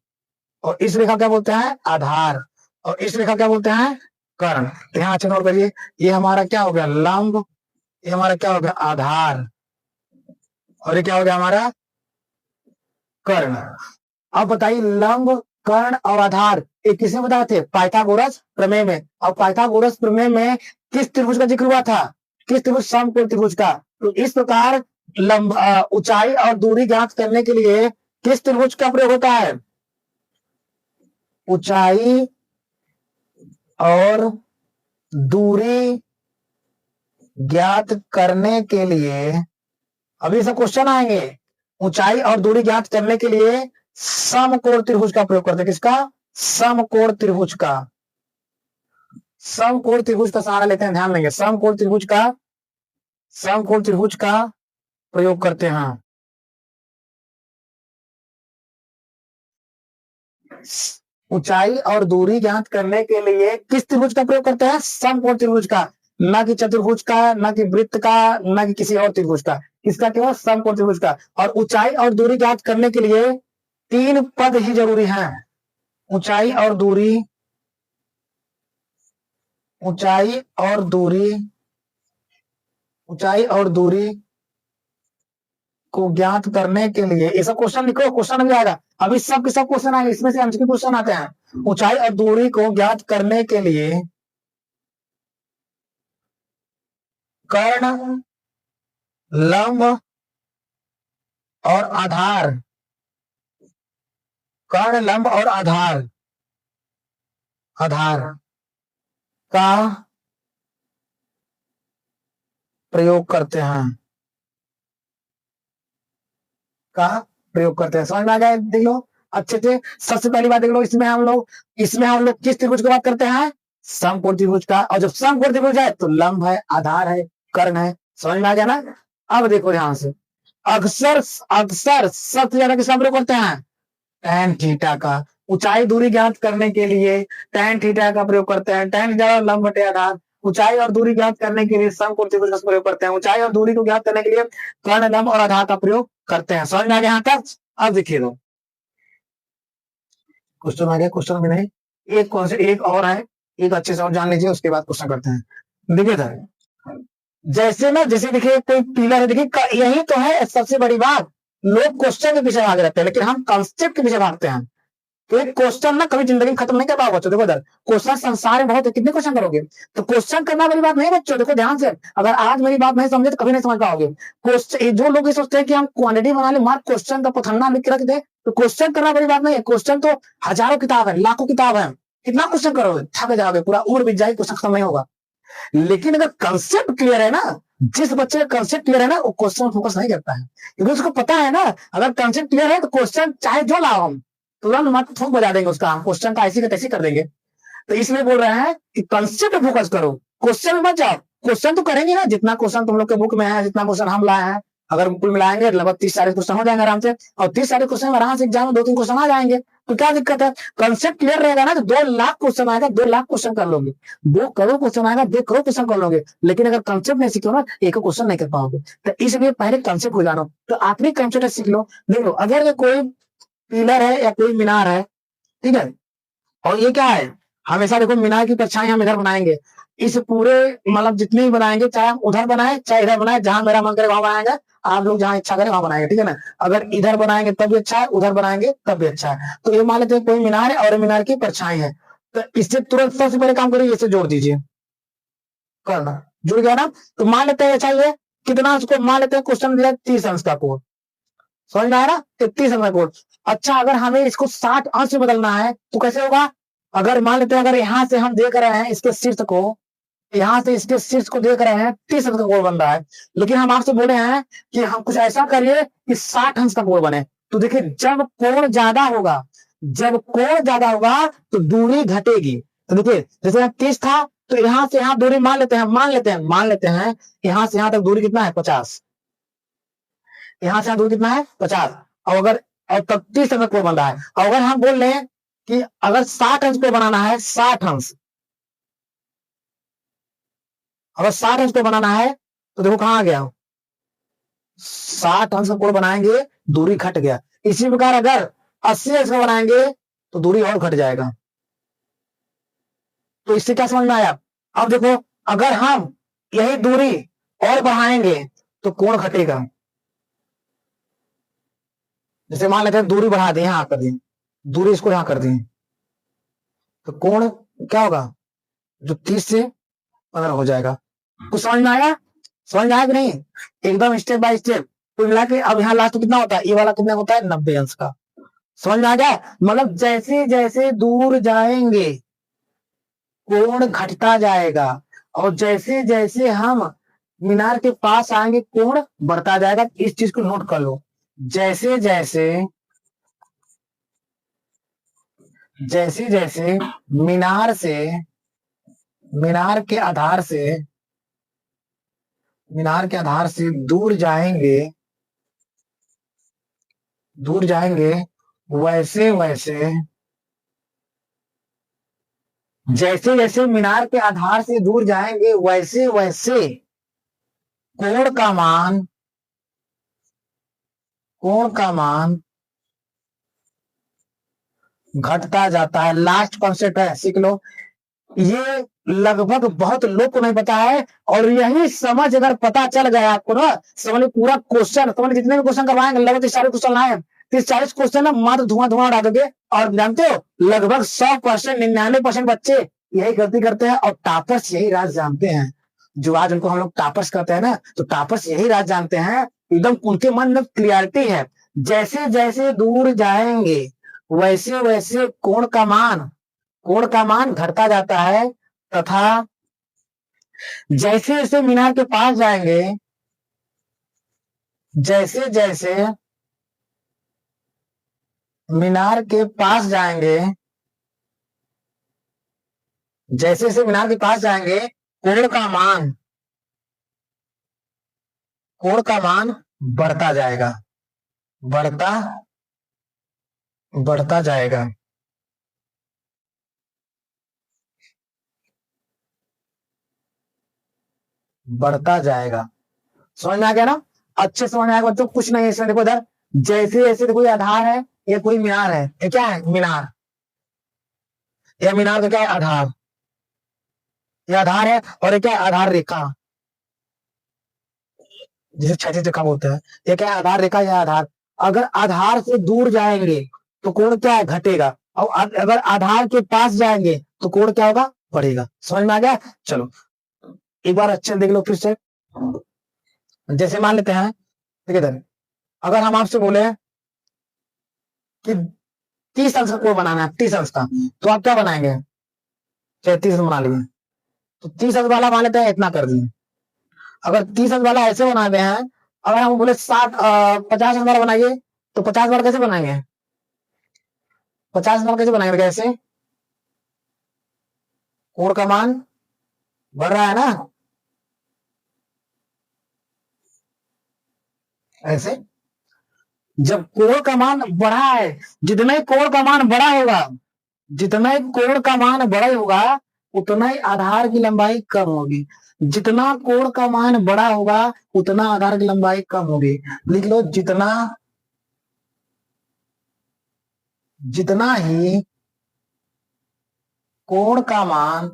और इस रेखा क्या बोलते हैं, आधार, और इस रेखा क्या बोलते हैं, कर्ण। तो यहाँ अच्छे नोट करिए, ये हमारा क्या हो गया, लंब, ये हमारा क्या हो गया, आधार, और ये क्या हो गया हमारा, कर्ण। अब बताइए लंब, कर्ण और आधार ये किसने बताए थे, पाइथागोरस प्रमेय में। और पाइथागोरस प्रमेय में किस त्रिभुज का जिक्र हुआ था, किस त्रिभुज, समकोण त्रिभुज का। तो इस प्रकार लंब, ऊंचाई और दूरी ज्ञात करने के लिए किस त्रिभुज का प्रयोग होता है, ऊंचाई और दूरी ज्ञात करने के लिए, अभी सब क्वेश्चन आएंगे, ऊंचाई और दूरी ज्ञात करने के लिए समकोण त्रिभुज का प्रयोग करते हैं, किसका, समकोण त्रिभुज का, समकोण त्रिभुज का सहारा लेते हैं, ध्यान देंगे, समकोण त्रिभुज का, समकोण त्रिभुज का प्रयोग करते हैं। ऊंचाई और दूरी ज्ञात करने के लिए किस त्रिभुज का प्रयोग करते हैं, समकोण त्रिभुज का, न कि चतुर्भुज का, न कि वृत्त का, न कि किसी और त्रिभुज का, किसका, केवल समकोण त्रिभुज का। और ऊंचाई और दूरी ज्ञात करने के लिए 3 पद ही जरूरी हैं, ऊंचाई और दूरी, ऊंचाई और दूरी, ऊंचाई और दूरी को ज्ञात करने के लिए, ये सब क्वेश्चन लिखो, क्वेश्चन भी आएगा, अभी सब के सब क्वेश्चन आएंगे, इसमें से एमसीक्यू क्वेश्चन आते हैं। ऊंचाई और दूरी को ज्ञात करने के लिए कर्ण, लंब और आधार, कर्ण, लंब और आधार, आधार का प्रयोग करते हैं, का प्रयोग करते हैं। समझ में आ गया, देख लो अच्छे से। सबसे पहली बात देख लो, इसमें हम लोग किस त्रिभुज की बात करते हैं, समकोण त्रिभुज का। और जब समकोण त्रिभुज है तो लंब है, आधार है, कर्ण है। समझ में आ गया ना। अब देखो ध्यान से, अक्सर अक्सर सबसे ज्यादा किसका प्रयोग करते हैं, tan थीटा का। ऊंचाई दूरी ज्ञात करने के लिए tan थीटा का प्रयोग करते हैं, tan थीटा लंब बटे आधार। ऊंचाई और दूरी ज्ञात करने के लिए समकोण त्रिभुज का प्रयोग करते हैं, ऊंचाई और दूरी को ज्ञात करने के लिए कर्ण, लंब और आधार का प्रयोग करते हैं। समझ में आ गया यहाँ तक। अब देखिए दो क्वेश्चन आ गया, क्वेश्चन भी नहीं, एक कौन से, एक और है, एक अच्छे से और जान लीजिए, उसके बाद क्वेश्चन करते हैं। देखिए सर, जैसे ना, जैसे देखिए कोई पिलर है, देखिए यही तो है सबसे बड़ी बात, लोग क्वेश्चन के पीछे भाग रहते हैं, लेकिन हम कॉन्सेप्ट के पीछे भागते हैं। तो एक क्वेश्चन ना कभी जिंदगी में खत्म नहीं कर पाओगे बच्चों। देखो इधर क्वेश्चन संसार में बहुत है, कितने क्वेश्चन करोगे। तो क्वेश्चन करना बड़ी बात नहीं बच्चों, देखो ध्यान से, अगर आज मेरी बात नहीं समझे तो कभी नहीं समझ पाओगे। क्वेश्चन, जो लोग ये सोचते हैं कि हम क्वांटिटी बना ले, मार्क क्वेश्चन का पथन्ना लिख के रख दे, तो क्वेश्चन करना बड़ी बात नहीं है। क्वेश्चन तो हजारों किताब है, लाखों किताब है, कितना क्वेश्चन करोगे, थक जाओगे, पूरा उम्र बीत जाएगी, क्वेश्चन खत्म नहीं होगा। लेकिन अगर कंसेप्ट क्लियर है ना, जिस बच्चे का कंसेप्ट क्लियर है ना, वो क्वेश्चन फोकस नहीं करता है, क्योंकि उसको पता है ना, अगर कंसेप्ट क्लियर है तो क्वेश्चन चाहे जो लाओ हम तुरंत मात्र थोक बजा देंगे उसका, हम क्वेश्चन का ऐसी का तैसी कर देंगे। तो इसलिए बोल रहे हैं कि कंसेप्ट पे फोकस करो, क्वेश्चन में मत जाओ। क्वेश्चन तो करेंगे ना, जितना क्वेश्चन तुम लोग के बुक में है, जितना क्वेश्चन हम लाए हैं, अगर कुल मिलाएंगे लगभग 30-40 क्वेश्चन हो जाएंगे आराम से, और 30-40 क्वेश्चन आराम से एग्जाम में 2-3 क्वेश्चन आ जाएंगे। तो क्या दिक्कत है, कंसेप्ट क्लियर रहेगा ना, तो 2 लाख क्वेश्चन आएगा, 2 लाख क्वेश्चन कर लोगे, 2 करोड़ क्वेश्चन आएगा, 2 करोड़ क्वेश्चन कर लोगे। लेकिन अगर कंसेप्ट नहीं सीखो ना, एक क्वेश्चन नहीं कर पाओगे। तो इसलिए पहले कंसेप्ट को जानो, तो आप भी कंसेप्ट सीख लो। देख लो, अगर कोई पिलर है या कोई मीनार है, ठीक है, और ये क्या है, हमेशा देखो मीनार की परछाई हम इधर बनाएंगे, इस पूरे मतलब जितने भी बनाएंगे, चाहे हम उधर बनाए चाहे इधर बनाए, जहां मेरा मन करे वहां बनाएंगे, आप लोग जहां इच्छा करें वहां बनाएंगे, ठीक है ना। अगर इधर बनाएंगे तब भी अच्छा है, उधर बनाएंगे तब भी अच्छा है। तो ये मान लेते हैं कोई मीनार है और मीनार की परछाई है, तो इससे तुरंत सबसे पहले काम करिए, इसे जोड़ दीजिए, करना जुड़ गया ना। तो मान लेते हैं अच्छा, ये कितना, उसको मान लेते हैं क्वेश्चन दिया 30 अंश का कोड, समझ में आया ना, 33 अंश का कोड। अच्छा, अगर हमें इसको 60 अंश में बदलना है तो कैसे होगा, अगर मान लेते हैं, अगर यहां से हम देख रहे हैं इसके शीर्ष को, यहां से इसके शीर्ष को देख रहे हैं 30 अंश का कोण बन रहा है, लेकिन हम आपसे बोले हैं कि हम कुछ ऐसा करिए कि 60 अंश का कोण बने। तो देखिए, जब कोण ज्यादा होगा, जब कोण ज्यादा होगा तो दूरी घटेगी। तो देखिए, जैसे 30 था, तो यहां से यहां दूरी मान लेते हैं, यहां से यहां तक दूरी कितना है, 50, यहां से यहां दूरी कितना है, 50। और अगर, और तब 30 अंश कोण बन रहा है, और अगर हम बोल रहे हैं कि अगर 60 अंश को बनाना है, 60 अंश, अगर 60 अंश को बनाना है तो देखो कहां आ गया, 60 अंश का कोण बनाएंगे, दूरी घट गया। इसी प्रकार अगर 80 अंश का बनाएंगे तो दूरी और घट जाएगा। तो इससे क्या समझ में आया? अब देखो, अगर हम यही दूरी और बढ़ाएंगे तो कोण घटेगा। जैसे मान लेते हैं दूरी बढ़ा दी, यहां कर दी, दूरी इसको यहां कर दी, तो कोण क्या होगा, जो 30 से 15 हो जाएगा। कुछ समझ में आया? समझ में आया कि नहीं? एकदम स्टेप बाय स्टेप। कुल मिला के अब यहाँ लास्ट कितना होता है, ये वाला कितना होता है, 90 अंश का। समझ में आ गया? मतलब जैसे जैसे दूर जाएंगे कोण घटता जाएगा, और जैसे जैसे हम मीनार के पास आएंगे कोण बढ़ता जाएगा। इस चीज को नोट कर लो। जैसे जैसे जैसे जैसे मीनार से मीनार के आधार से मीनार के आधार से दूर जाएंगे वैसे वैसे जैसे जैसे मीनार के आधार से दूर जाएंगे वैसे वैसे कोण का मान घटता जाता है। लास्ट कॉन्सेप्ट है, सीख लो। ये लगभग बहुत लोग को नहीं पता है, और यही समझ अगर पता चल गया आपको ना, समझ पूरा क्वेश्चन, समझ जितने भी क्वेश्चन करवाएंगे लगभग 40 क्वेश्चन आए, 40 क्वेश्चन ना मात्र धुआं धुआं उड़ा दोगे। और जानते हो लगभग 100%, 99% बच्चे यही गलती करते हैं, और टॉपर्स यही राज जानते हैं। जो आज उनको हम लोग टॉपर्स कहते हैं ना, तो टॉपर्स यही राज जानते हैं। एकदम उनके मन में क्लियरिटी है। जैसे जैसे दूर जाएंगे वैसे वैसे कोण का मान घटता जाता है, तथा जैसे जैसे मीनार के पास जाएंगे जैसे जैसे मीनार के पास जाएंगे जैसे जैसे मीनार के पास जाएंगे कोण का मान बढ़ता जाएगा, बढ़ता बढ़ता जाएगा। बढ़ता जाएगा। समझ में आ गया ना? अच्छे समझ में आएगा बच्चों। कुछ नहीं है इसमें, देखो इधर, जैसे जैसे कोई आधार है, ये कोई मीनार है, ये क्या है, मीनार। यह मीनार का क्या है, आधार। ये आधार है, और ये क्या है, आधार रेखा, जिसे क्षैतिज रेखा बोलते हैं। ये क्या है, आधार रेखा या आधार। अगर आधार से दूर जाएंगे तो कोण क्या है, घटेगा, और अगर आधार के पास जाएंगे तो कोण क्या होगा, बढ़ेगा। समझ में आ गया? चलो एक बार अच्छे देख लो फिर से। जैसे मान लेते हैं, ठीक है, अगर हम आपसे बोले कि 30 अंश का कोण बनाना है, 30 अंश का, तो आप क्या बनाएंगे, 30 बना लिए, तो 30 अंश वाला मान लेते हैं, इतना कर दिए। अगर 30 अंश वाला ऐसे बनाते हैं, अगर हम बोले 50 अंश वाला बनाइए, तो 50 वाला कैसे बनाएंगे, 50 वाला कैसे बनाएंगे, कैसे, कोण का मान बढ़ रहा है ना, ऐसे। जब कोण का मान बढ़ा है, जितना ही कोण का मान बड़ा होगा, जितना ही कोण का मान बड़ा होगा, उतना ही आधार की लंबाई कम होगी। जितना कोण का मान बड़ा होगा उतना आधार की लंबाई कम होगी। लिख लो, जितना जितना ही कोण का मान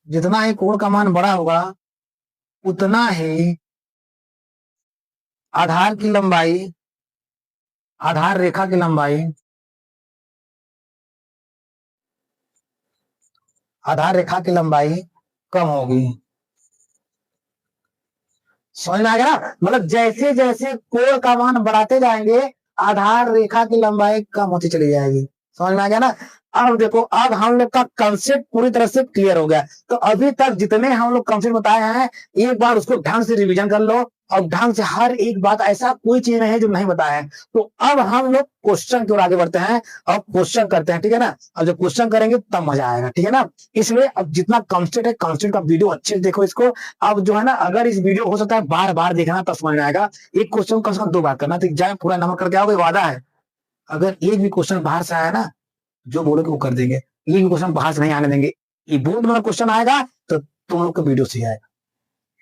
जितना ही कोण का मान बड़ा होगा उतना ही आधार की लंबाई, आधार रेखा की लंबाई, आधार रेखा की लंबाई कम होगी। समझ में आ गया ना? मतलब जैसे जैसे कोण का मान बढ़ाते जाएंगे आधार रेखा की लंबाई कम होती चली जाएगी। समझ में आ गया ना? अब देखो, अब हम लोग का कंसेप्ट पूरी तरह से क्लियर हो गया। तो अभी तक जितने हम लोग कंसेप्ट बताए हैं, एक बार उसको ढंग से रिवीजन कर लो, और ढंग से हर एक बात, ऐसा कोई चीज नहीं है जो नहीं बताया है। तो अब हम लोग क्वेश्चन की ओर आगे बढ़ते हैं और क्वेश्चन करते हैं, ठीक है ना? अब जब क्वेश्चन करेंगे तब मजा आएगा, ठीक है ना? इसलिए अब जितना कंसेप्ट है, कंसेप्ट का वीडियो अच्छे से देखो इसको। अब जो है ना, अगर इस वीडियो हो सकता है बार बार देखना तब समझ में आएगा। एक क्वेश्चन कम से कम 2 बार करना, तो एग्जाम पूरा नंबर करके आओगे, वादा है। अगर एक भी क्वेश्चन बाहर से आया ना, जो बोलोगे वो कर देंगे। एक भी क्वेश्चन बाहर से नहीं आने देंगे। ये बोर्ड में क्वेश्चन आएगा तो तुम लोग को वीडियो से आएगा,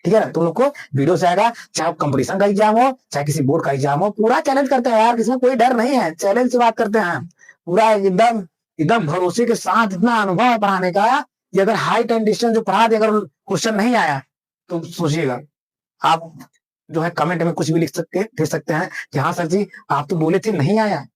ठीक है ना, तुम लोग को वीडियो से आएगा, चाहे कंपटीशन का एग्जाम हो चाहे किसी बोर्ड का एग्जाम हो, पूरा चैलेंज करते हैं यार, इसमें कोई डर नहीं है, चैलेंज से बात करते हैं पूरा एकदम एकदम भरोसे के साथ, इतना अनुभव है पढ़ाने का कि अगर हाइट एंड डिस्टेंस जो पढ़ा दे अगर क्वेश्चन नहीं आया तो सोचिएगा आप जो है कमेंट में कुछ भी लिख सकते हैं कि हाँ सर जी आप तो बोले थे नहीं आया,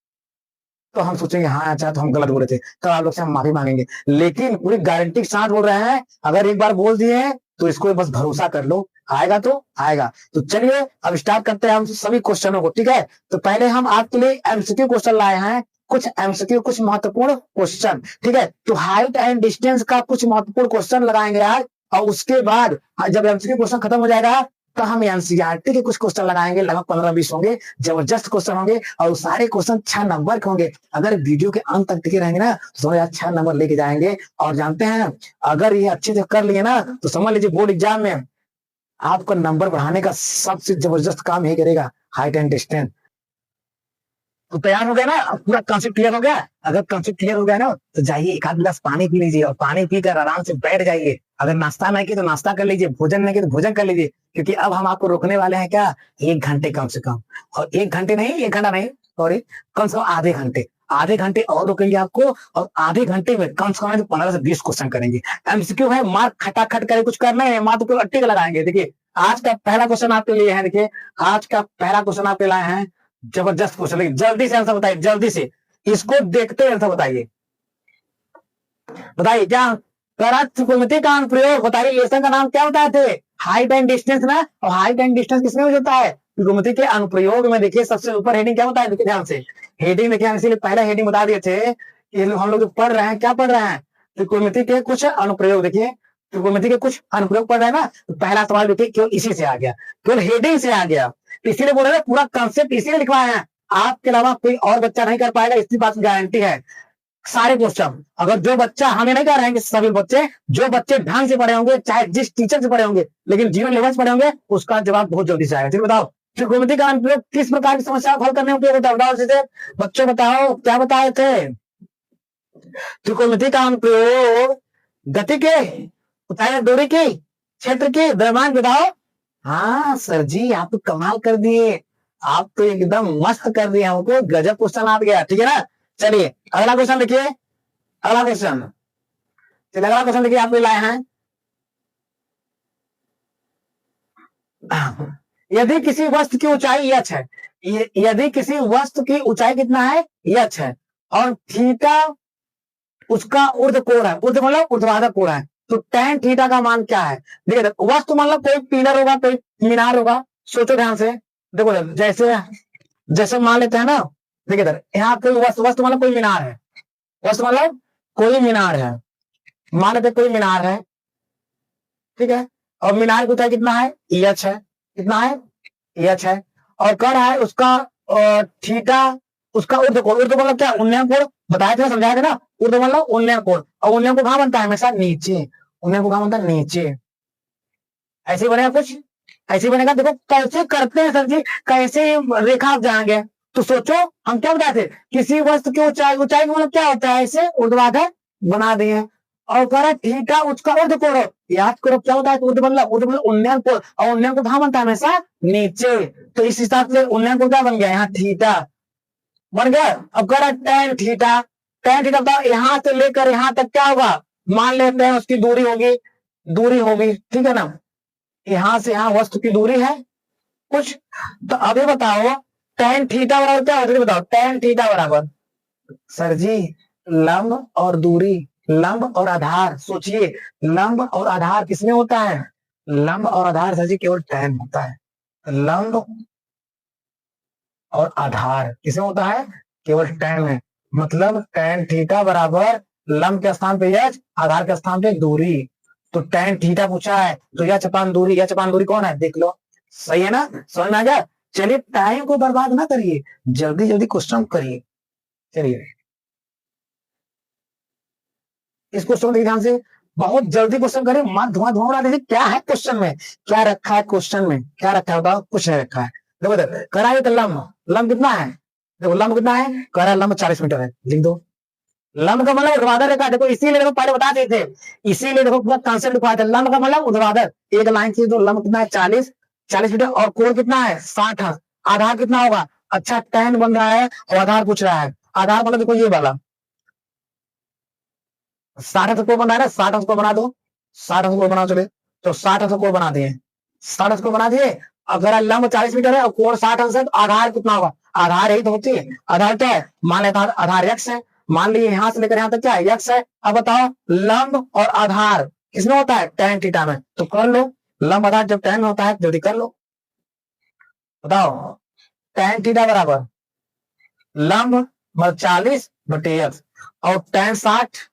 तो हम सोचेंगे हाँ अच्छा तो हम गलत बोले थे, तो आप लोग से हम माफी मांगेंगे, लेकिन पूरी गारंटी के साथ बोल रहे हैं अगर एक बार बोल दिए हैं तो इसको बस भरोसा कर लो, आएगा तो आएगा। तो चलिए अब स्टार्ट करते हैं हम सभी क्वेश्चनों को, ठीक है। तो पहले हम आपके लिए एमसीक्यू क्वेश्चन लाए हैं, कुछ एमसीक्यू कुछ महत्वपूर्ण क्वेश्चन, ठीक है। तो हाइट एंड डिस्टेंस का कुछ महत्वपूर्ण क्वेश्चन लगाएंगे आज, और उसके बाद जब एमसीक्यू क्वेश्चन खत्म हो जाएगा तो हम एनसीईआरटी के कुछ क्वेश्चन लगाएंगे, लगभग 15-20 होंगे, जबरदस्त क्वेश्चन होंगे, और सारे क्वेश्चन 6 नंबर के होंगे। अगर वीडियो के अंत तक टिके रहेंगे ना तो समझ 6 नंबर लेके जाएंगे। और जानते हैं अगर ये अच्छे से कर लिए ना तो समझ लीजिए बोर्ड एग्जाम में आपका नंबर बढ़ाने का सबसे जबरदस्त काम यही करेगा, हाइट एंड डिस्टेंस। तो तैयार हो गया ना, पूरा कॉन्सेप्ट क्लियर हो गया। अगर कॉन्सेप्ट क्लियर हो गया ना तो जाइए एक आध गिलास पानी पी लीजिए, और पानी पीकर आराम से बैठ जाइए। अगर नाश्ता नहीं किया तो नाश्ता कर लीजिए, भोजन नहीं किया तो भोजन कर लीजिए, क्योंकि अब हम आपको रोकने वाले हैं क्या, 1 घंटे कम से कम, और 1 घंटे नहीं 1 घंटा नहीं सॉरी, कम से कम आधे घंटे और रोकेंगे आपको, और आधे घंटे में कम से कम 15 से 20 क्वेश्चन करेंगे। एमसीक्यू है, मार्क खटाखट करे कुछ करना है, मात्र को अट्टी लगाएंगे। देखिए आज का पहला क्वेश्चन आपके लिए है, देखिए आज का पहला क्वेश्चन आपके लाए हैं, जबरदस्त क्वेश्चन, लेकिन जल्दी से आंसर बताइए, जल्दी से इसको देखते आंसर बताइए। बताइए क्या करा त्रिकोणमिति का अनुप्रयोग, बताइए लेसन का नाम क्या बताए थे, हाइट एंड डिस्टेंस ना, और हाइट एंड डिस्टेंस किसमें यूज होता है, त्रिकोणमिति के अनुप्रयोग में। देखिए सबसे ऊपर हेडिंग क्या बताया, देखिए ध्यान से हेडिंग देखिए, इसीलिए पहला हेडिंग बता दिए थे कि हम लोग पढ़ रहे हैं, क्या पढ़ रहे हैं, त्रिकोणमिति के कुछ अनुप्रयोग। देखिए त्रिकोणमिति के कुछ अनुप्रयोग पढ़ रहे हैं ना, तो पहला सवाल देखिए केवल इसी से आ गया, केवल हेडिंग से आ गया, इसीलिए बोल रहे हैं पूरा कंसेप्ट इसीलिए लिखवाया है, आपके अलावा कोई और बच्चा नहीं कर पाएगा, इसकी बात गारंटी है। सारे क्वेश्चन अगर जो बच्चा, हमें नहीं कह रहे हैं कि सभी बच्चे, जो बच्चे ढंग से पढ़े होंगे, चाहे जिस टीचर से पढ़े होंगे, लेकिन जीरो लेवल से पढ़े होंगे, उसका जवाब बहुत जल्दी से आएगा। चलिए बताओ त्रिकोणमिति का अनुप्रयोग किस प्रकार की समस्या को हल करने में उपयोग होता है, बताओ जैसे बच्चों बताओ क्या बताए थे। त्रिकोणमिति का अनुप्रयोग गति के, ऊंचाई दूरी की, क्षेत्र के, द्रव्यमान बताओ। हाँ सर जी आप तो कमाल कर दिए, आप तो एकदम मस्त कर दिए, हमको गजब क्वेश्चन आ गया, ठीक है ना। चलिए अगला क्वेश्चन देखिए, अगला क्वेश्चन, चलिए अगला क्वेश्चन देखिए आप लाए हैं, यदि किसी वस्तु की ऊंचाई h है, यदि किसी वस्तु की ऊंचाई कितना है h है, और थीटा उसका ऊर्ध्व कोण है, ऊर्ध्व मतलब ऊर्ध्वाधर कोण है, तो tan थीटा का मान क्या है। देखिए वस्तु मतलब कोई पिलर होगा, कोई मीनार होगा, सोचो ध्यान से, देखो जैसे जैसे मान लेते हैं ना, देखिए इधर यहाँ कोई वस्तु मतलब कोई मीनार है, वस्तु मतलब कोई मीनार है, मान लेते कोई मीनार है, ठीक है, और मीनार की ऊंचाई कितना है h है, कितना है h है, और कर है उसका थीटा, उसका ऊर्ध्व कोण, ऊर्ध्व मतलब क्या, उन्नयन कोण बताए थे, समझाया था ना, ऊर्ध्व मतलब उन्नयन कोण, और उन्नयन कोण कहां बनता है हमेशा नीचे, उन्नयन कोण कहां बनता है नीचे, ऐसे बनेगा कुछ, ऐसे बनेगा। देखो कैसे करते हैं सर जी, कैसे रेखा आप जाएंगे, तो सोचो हम क्या बताए थे, किसी वस्तु की ऊंचाई, ऊंचाई मतलब क्या होता है, ऐसे ऊर्ध्वाधर बना दिए, और कह रहे थीटा उसका ऊर्ध्व कोण, याद करो क्या होता है, ऊर्ध्व मतलब उन्नयन कोण, और उन्नयन कोण कहां बनता है हमेशा नीचे, तो इस हिसाब से उन्नयन कोण क्या बन गया, यहाँ थीटा बन गया। अब कह रहा tan थीटा, tan थीटा बताओ यहां से लेकर यहां तक क्या होगा, मान लेते हैं उसकी दूरी होगी, दूरी होगी, ठीक है ना, यहां से यहां वस्तु की दूरी है कुछ, तो अभी बताओ tan थीटा बराबर क्या होता है, बताओ tan थीटा बराबर, सर जी लंब और दूरी, लंब और आधार, सोचिए लंब और आधार किसमें होता है, लंब और आधार सर जी केवल tan होता है, लंब और आधार किसमें होता है, केवल tan है, मतलब tan थीटा बराबर लंब के स्थान पे h, आधार के स्थान पे दूरी, तो tan थीटा पूछा है, तो h अपान दूरी कौन है, देख लो, सही है ना, समझ में आ गया। चलिए टाइम को बर्बाद ना करिए, जल्दी जल्दी क्वेश्चन करिए। चलिए इस क्वेश्चन को ध्यान से, बहुत जल्दी क्वेश्चन करें, मत धुआं धुआं उड़ा दीजिए, क्या है क्वेश्चन में, क्या रखा है क्वेश्चन में, क्या रखा है बताओ, कुछ नहीं रखा है। देखो इधर कराइए तो लंब, लंब कितना है, देखो लंब कितना है, कह रहा है लंब 40 मीटर है, लिख दो, लंब का मतलब ऊर्ध्वाधर रेखा। देखो इसीलिए देखो पहले बता देते थे, इसीलिए देखो पूरा कॉन्सेप्ट दिखाया था। लंब का मतलब ऊर्ध्वाधर, एक लाइन की तो लंब कितना है 40 मीटर, और कोण कितना है 60 है। आधार कितना होगा, अच्छा tan बन रहा है और आधार पूछ रहा है। आधार मतलब देखो ये वाला 60 कोण बन रहा है ना, 60 को बना दो, 60 को बना चले तो 60 को बना दिए, 60 को बना दिए। अगर लंब 40 मीटर है और कोण 60 है तो आधार कितना होगा, आधार यही तो होती है। आधार क्या है, मान लेता आधार x है, मान लीजिए यहां से लेकर यहां तक क्या है x है। अब बताओ लंब और आधार किसमें होता है, tan थीटा में। तो कर लो, लंब आधार जब tan में होता है जल्दी कर लो, बताओ tan थीटा बराबर लंब मतलब 40/x और tan 60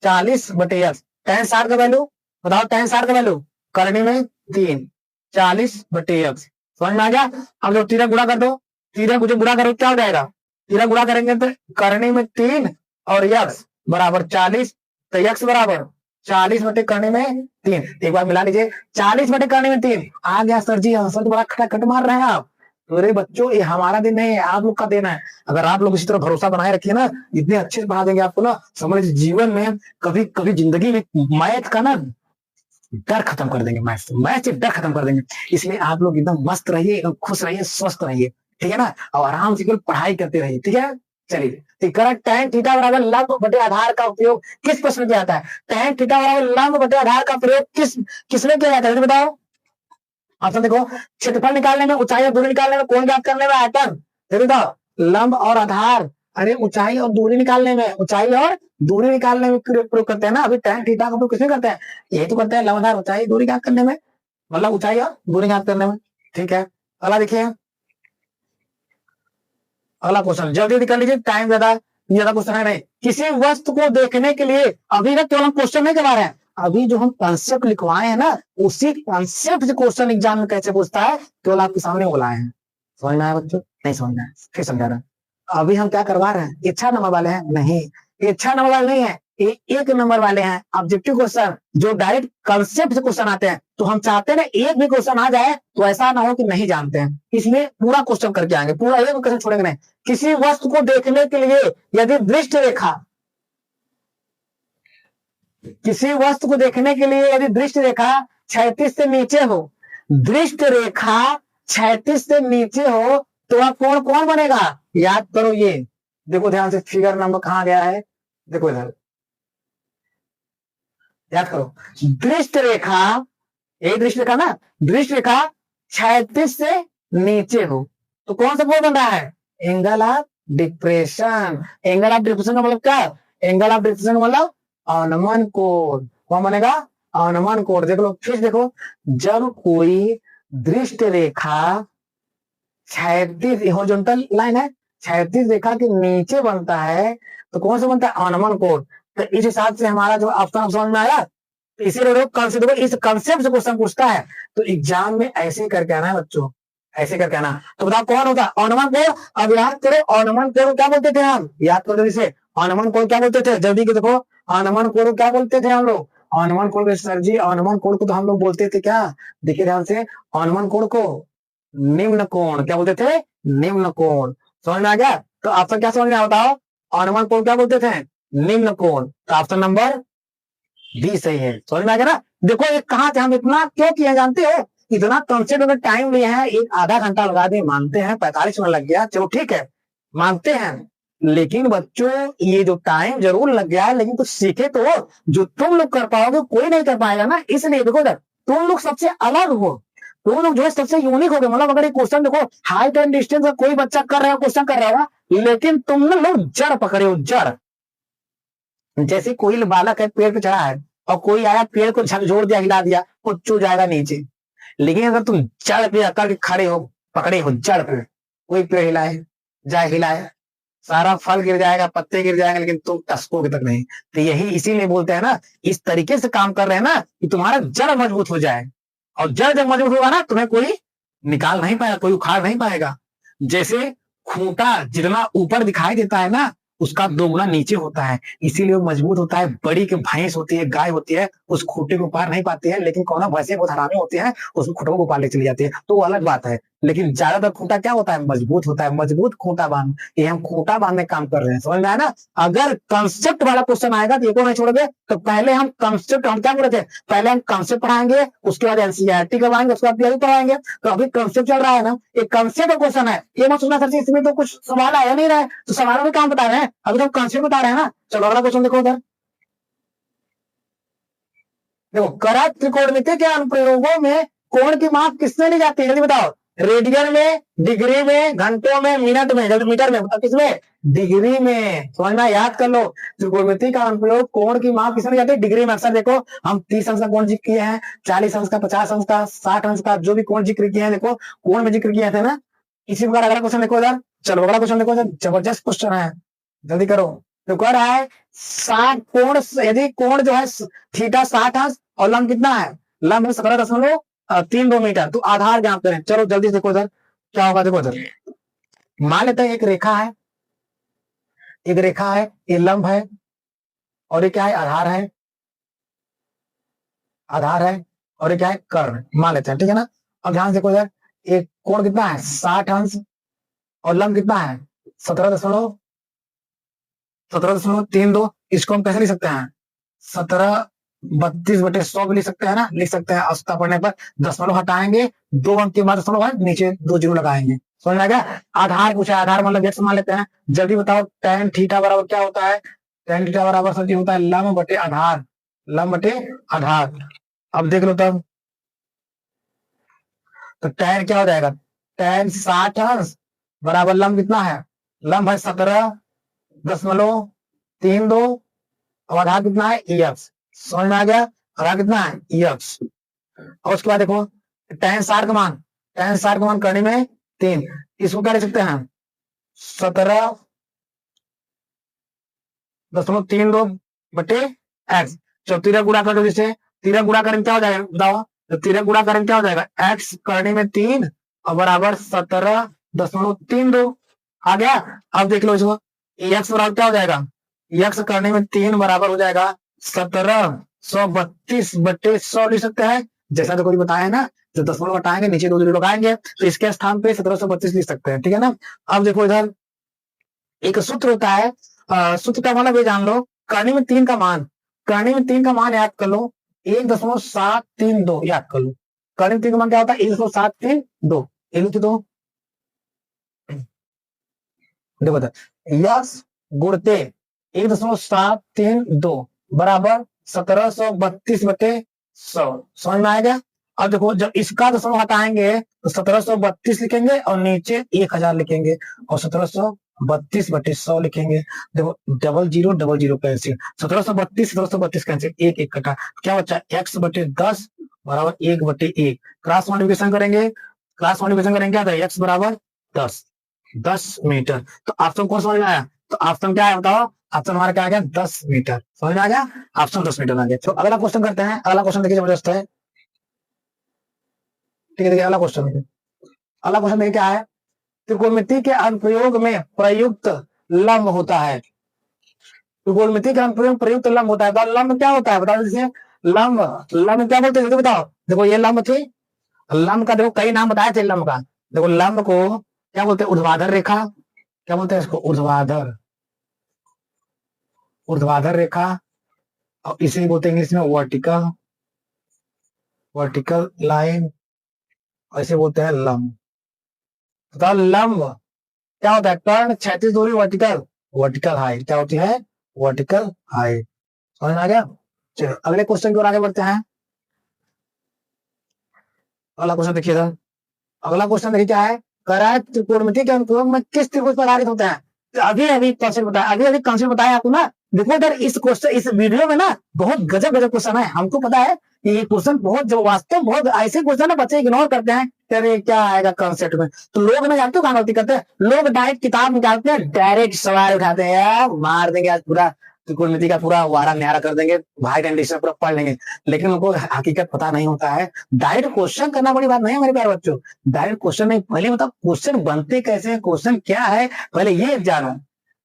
40/x। tan 60 का वैल्यू बताओ, tan 60 का वैल्यू करने में 3, 40/x समझ में आ गया। अब जो तीन गुणा कर दो, तीन मुझे गुणा करो क्या हो जाएगा, तीन गुणा करेंगे तो करने में 3 और x बराबर 40, तो x बराबर 40 करने में 3। एक बार मिला लीजिए, 40 करने में 3 आ गया। सर जी सर बड़ा खटाखट मार रहे हैं आप। अरे बच्चों ये हमारा दिन नहीं है, आप लोग का दिन है। अगर आप लोग इसी तरह भरोसा बनाए रखिए ना, इतने अच्छे से पढ़ा देंगे आपको ना, समझ जीवन में कभी कभी जिंदगी में मैथ का ना डर खत्म कर देंगे, मैथ से डर खत्म कर देंगे। इसलिए आप लोग एकदम मस्त रहिए, एकदम खुश रहिए, स्वस्थ रहिए, ठीक है ना, और आराम से केवल पढ़ाई करते रहिए, ठीक है। चलिए तो करेक्ट tan थीटा बराबर लंब बटे आधार का उपयोग किस प्रश्न में किया जाता है, tan थीटा बराबर लंब बटे आधार का प्रयोग किसमें किया जाता है बताओ। ऑप्शन देखो, क्षेत्रफल निकालने में, ऊंचाई और दूरी निकालने में, कोण ज्ञात करने में, आयतन, देखो तो लंब और आधार, अरे ऊंचाई और दूरी निकालने में, ऊंचाई और दूरी निकालने में प्रयोग करते हैं ना। अभी tan थीटा का प्रयोग किसमें करते हैं, यही तो करते हैं लंब आधार ऊंचाई दूरी ज्ञात करने में, मतलब ऊंचाई और दूरी ज्ञात करने में, ठीक है। अगला देखिए, अगला क्वेश्चन जल्दी कर लीजिए, टाइम ज्यादा क्वेश्चन है नहीं। किसी वस्तु को देखने के लिए, अभी ना केवल हम क्वेश्चन नहीं करवा रहे हैं, अभी जो हम कंसेप्ट लिखवाए हैं ना, उसी कंसेप्ट से क्वेश्चन एग्जाम में कैसे पूछता है केवल आपके सामने बुलाए हैं। समझ में आया बच्चों, नहीं समझ में आया फिर समझा रहा। अभी हम क्या करवा रहे हैं, इच्छा नंबर वाले हैं नहीं, इच्छा नंबर वाले नहीं है, एक नंबर वाले हैं ऑब्जेक्टिव क्वेश्चन, जो डायरेक्ट कंसेप्ट से क्वेश्चन आते हैं। तो हम चाहते हैं ना एक भी क्वेश्चन आ जाए तो ऐसा ना हो कि नहीं जानते हैं, इसलिए पूरा क्वेश्चन करके आएंगे, पूरा एक क्वेश्चन छोड़ेंगे नहीं। किसी वस्तु को देखने के लिए यदि दृष्टि रेखा, किसी वस्तु को देखने के लिए यदि दृष्टि रेखा 36 से नीचे हो, दृष्टि रेखा 36 से नीचे हो तो वह कोण कौन बनेगा, याद करो ये। देखो ध्यान से, फिगर नंबर कहां गया है, देखो इधर याद करो, दृष्टि रेखा, यही दृष्टि रेखा ना, दृष्टि रेखा 36 से नीचे हो तो कौन सा कोण बन रहा है, angle of depression. Angle of depression का मतलब क्या, एंगल ऑफ डिप्रेशन का मतलब अवनमन कोण, कौन बनेगा, अवनमन कोण। देख लो फिर देखो, जब कोई दृष्टि रेखा 36 हॉरिजॉन्टल लाइन है, 36 रेखा के नीचे बनता है तो कौन सा बनता है, अवनमन कोण। तो इस हिसाब से हमारा जो ऑप्शन समझ में आया, इसीलिए कंसेप्ट, इस कंसेप्ट से क्वेश्चन पूछता है तो एग्जाम में ऐसे ही करके आना है बच्चों, ऐसे करके आना। तो बताओ कौन होता है अवनमन कोण। अब याद करो अवनमन कोण क्या बोलते थे हम, याद करो जल्दी से, अवनमन कोण क्या बोलते थे, जल्दी के देखो, अवनमन कोण क्या बोलते थे हम लोग, अवनमन कोण सर जी, अवनमन कोण को तो हम लोग बोलते थे क्या, देखिए ध्यान से, अवनमन कोण को निम्न कोण क्या बोलते थे, निम्न कोण। समझ में आ गया, तो ऑप्शन क्या समझ में आया बताओ, अवनमन कोण क्या बोलते थे, निम्न कोण। तो ऑप्शन नंबर बी सही है। समझ में आ गया ना। देखो ये कहा थे हम इतना क्यों किया जानते हो, इतना कंसेप्ट में टाइम लिए हैं, एक आधा घंटा लगा दिए, मानते हैं 45 मिनट लग गया, चलो ठीक है मानते हैं, लेकिन बच्चों ये जो टाइम जरूर लग गया है लेकिन कुछ सीखे तो, जो तुम लोग कर पाओगे कोई नहीं कर पाएगा ना। इसलिए देखो तुम लोग सबसे अलग हो, तुम लोग जो है सबसे यूनिक हो गए। मतलब अगर एक क्वेश्चन देखो हाइट एंड डिस्टेंस का कोई बच्चा कर रहा है, क्वेश्चन कर रहा होगा, लेकिन तुम लोग जड़ पकड़े हो, जड़। जैसे कोई बालक है पेड़ पे चढ़ा है और कोई आया पेड़ को झकझोर दिया, हिला दिया, वो चू जाएगा नीचे। लेकिन अगर तुम जड़ पे अकड़ के खड़े हो, पकड़े हो जड़ पे, कोई पेड़ हिलाए जाए हिलाए, सारा फल गिर जाएगा, पत्ते गिर जाएंगे, लेकिन तुम टसकोगे तक नहीं। तो यही इसीलिए बोलते हैं ना, इस तरीके से काम कर रहे हैं ना कि तुम्हारा जड़ मजबूत हो जाए, और जड़ जब मजबूत होगा ना तुम्हें कोई निकाल नहीं पाएगा, कोई उखाड़ नहीं पाएगा। जैसे खूंटा जितना ऊपर दिखाई देता है ना, उसका 2 गुना नीचे होता है, इसीलिए वो मजबूत होता है। बड़ी की भैंस होती है, गाय होती है, उस खूंटे को पार नहीं पाती है, लेकिन कौन भैंसे बहुत हरामी होती है, उसको खूंटों को पार ले चली जाती है, तो वो अलग बात है। लेकिन ज्यादातर खूंटा क्या होता है, मजबूत होता है, मजबूत खूंटा बांध, ये हम खूंटा बांधने काम कर रहे हैं, समझ में आया ना। अगर कंसेप्ट वाला क्वेश्चन आएगा तो ये को नहीं छोड़ोगे, तो पहले हम कंसेप्ट, हम क्या बोल रहे थे, पहले हम कंसेप्ट पढ़ाएंगे, उसके बाद एनसीईआरटी करवाएंगे, उसके बाद पढ़ाएंगे। तो अभी कंसेप्ट चल रहा है ना, एक कंसेप्ट क्वेश्चन है, ये मत सोचना सर इसमें तो कुछ सवाल आया नहीं रहा है, तो सवालों में काम बता रहे हैं, अभी तो कंसेप्ट बता रहे हैं ना। चलो अगला क्वेश्चन देखो उधर, देखो करत त्रिकोणमिति के अनुप्रयोगों में कोण की माप किसने ली जाती है, जल्दी बताओ। रेडियन में, डिग्री में, घंटों में, मिनट में, जल्दी मीटर में, बताओ किसमें, डिग्री में। समझना, याद कर लो, त्रिकोणमिति का अनुप्रयोग कोण की माप किसने ली जाती है, डिग्री में। अक्सर देखो हम 30 अंश का कोण जिक्र किए हैं, 40 अंश का, 50 अंश का, 60 अंश का, जो भी कोण जिक्र किए हैं, देखो कोण में जिक्र किए थे ना। इसी प्रकार अगला क्वेश्चन देखो इधर, चलो अगला क्वेश्चन देखो, जबरदस्त क्वेश्चन है, जल्दी करो। तो कह रहा है 60 कोण, यदि कोण जो है थीटा 60 अंश और लंब कितना है, लंब है 17.32 मीटर, तो आधार ज्ञात करें। चलो जल्दी देखो इधर क्या होगा, देखो इधर मान लेते हैं एक रेखा है, एक रेखा है, ये लंब है, और ये क्या है, आधार है, आधार है, और ये क्या है, कर्ण मान लेते हैं, ठीक है ना। अब ध्यान से देखो इधर, एक कोण कितना है 60 अंश और लंब कितना है 17.32। इसको हम कैसे लिख सकते हैं, 17/32/100 भी लिख सकते हैं ना, लिख सकते हैं। औसता पढ़ने पर दशमलव हटाएंगे, 2 अंक के बाद दशमलव है, नीचे 2 जीरो लगाएंगे, समझ में आ गया। आधार पूछा, आधार मतलब एक्स मान लेते हैं। जल्दी बताओ tan थीटा बराबर क्या होता है, tan थीटा बराबर सर होता है लंब बटे आधार, लंब बटे आधार। अब देख लो तब, तो tan क्या हो जाएगा, tan 60 अंश बराबर लंब कितना है, लंब है 17.32 और आधार कितना है एक्स, समझ में आ गया, आधार कितना है एक्स। और उसके बाद देखो tan 60 का मान, tan 60 का मान करने में 3, इसको क्या लिख सकते हैं 17.32 बटे एक्स। चलो तीरा गुणा कर दो, जिससे तीरा गुणा करेंगे क्या हो जाएगा बताओ, तो तीरा गुणा करेंगे क्या हो जाएगा, एक्स करने में 3 और बराबर 17.32 आ गया। अब देख लो इसको, एक्स बराबर क्या हो जाएगा, एक्स करने में 3 बराबर हो जाएगा 1732/100 लिख सकते हैं, जैसा तो कोई बताया है ना, जो दशमलव हटाएंगे नीचे 2 जीरो लगाएंगे, तो इसके स्थान पे 1732 लिख सकते हैं, ठीक है ना। अब देखो इधर एक सूत्र होता है, सूत्र का मतलब ये जान लो, करनी में 3 का मान, करनी में 3 का मान याद कर लो 1.732 याद कर लो। करनी में 3 का मान क्या होता है 1.732, दो देखो यस गुणते 1.732 बराबर 1732/100, समझ में आएगा। अब देखो जब इसका दशमलव हटाएंगे तो 1732 लिखेंगे और नीचे 1000 लिखेंगे और 1732/100 लिखेंगे। देखो डबल जीरो कैंसिल, 1732 कैंसिल, एक एक कटा, क्या बचा x बटे 10 बराबर 1/1, क्रॉस मल्टीप्लिकेशन करेंगे, क्रॉस मल्टीप्लिकेशन करेंगे क्या था, x बराबर 10 मीटर। तो ऑप्शन कौन समझ में आया, तो ऑप्शन क्या है बताओ, ऑप्शन हमारा क्या आ गया 10 मीटर, समझ में आ गया, ऑप्शन 10 मीटर आ गया। तो अगला क्वेश्चन करते हैं, अगला क्वेश्चन देखिए जबरदस्त है, ठीक है। देखिए अगला क्वेश्चन देखिए, अगला क्वेश्चन देखिए क्या है, त्रिकोणमिति के अनुप्रयोग में प्रयुक्त लंब होता है, त्रिकोणमिति के अनुप्रयोग प्रयुक्त लंब होता है, तो लंब क्या होता है बताओ, जैसे लंब, लंब क्या बोलते हैं बताओ। देखो ये लंब थी, लंब का देखो कई नाम बताए थे लंब का, देखो लंब को क्या बोलते हैं, ऊर्ध्वाधर रेखा, क्या बोलते हैं इसको, ऊर्ध्वाधर, ऊर्ध्वाधर रेखा, और इसे बोलते हैं इंग्लिश में वर्टिकल, वर्टिकल लाइन, और इसे बोलते हैं लंब। बताओ लंब क्या होता है, कर्ण क्षैतिज दूरी वर्टिकल, वर्टिकल हाइट क्या होती है, वर्टिकल हाइट, समझ में आ गया। चलो अगले क्वेश्चन की ओर आगे बढ़ते हैं, अगला क्वेश्चन देखिएगा, अगला क्वेश्चन देखिए क्या है, कराए त्रिकोणमिति के अनुप्रयोग में किस त्रिभुज पर आधारित होते हैं। तो अभी अभी कॉन्सेप्ट बताया, अभी अभी कॉन्सेप्ट बताया आपको ना। देखो इधर इस क्वेश्चन, इस वीडियो में ना बहुत गजब गजब क्वेश्चन है, हमको पता है कि ये क्वेश्चन बहुत, जो वास्तव बहुत ऐसे क्वेश्चन है बच्चे इग्नोर करते हैं, अरे क्या आएगा कॉन्सेप्ट में। तो लोग ना जानते हो कहां गलती करते हैं, लोग डायरेक्ट किताब निकालते हैं, डायरेक्ट सवाल उठाते हैं, यार मार देंगे आज पूरा त्रिकोणमिति का पूरा वारा न्यारा कर देंगे, भाई कंडीशन पूरा पढ़ लेंगे, लेकिन उनको हकीकत पता नहीं होता है। डायरेक्ट क्वेश्चन करना बड़ी बात नहीं है मेरे प्यारे बच्चों, डायरेक्ट क्वेश्चन नहीं, पहले मतलब क्वेश्चन बनते कैसे हैं, क्वेश्चन क्या है पहले ये जानो,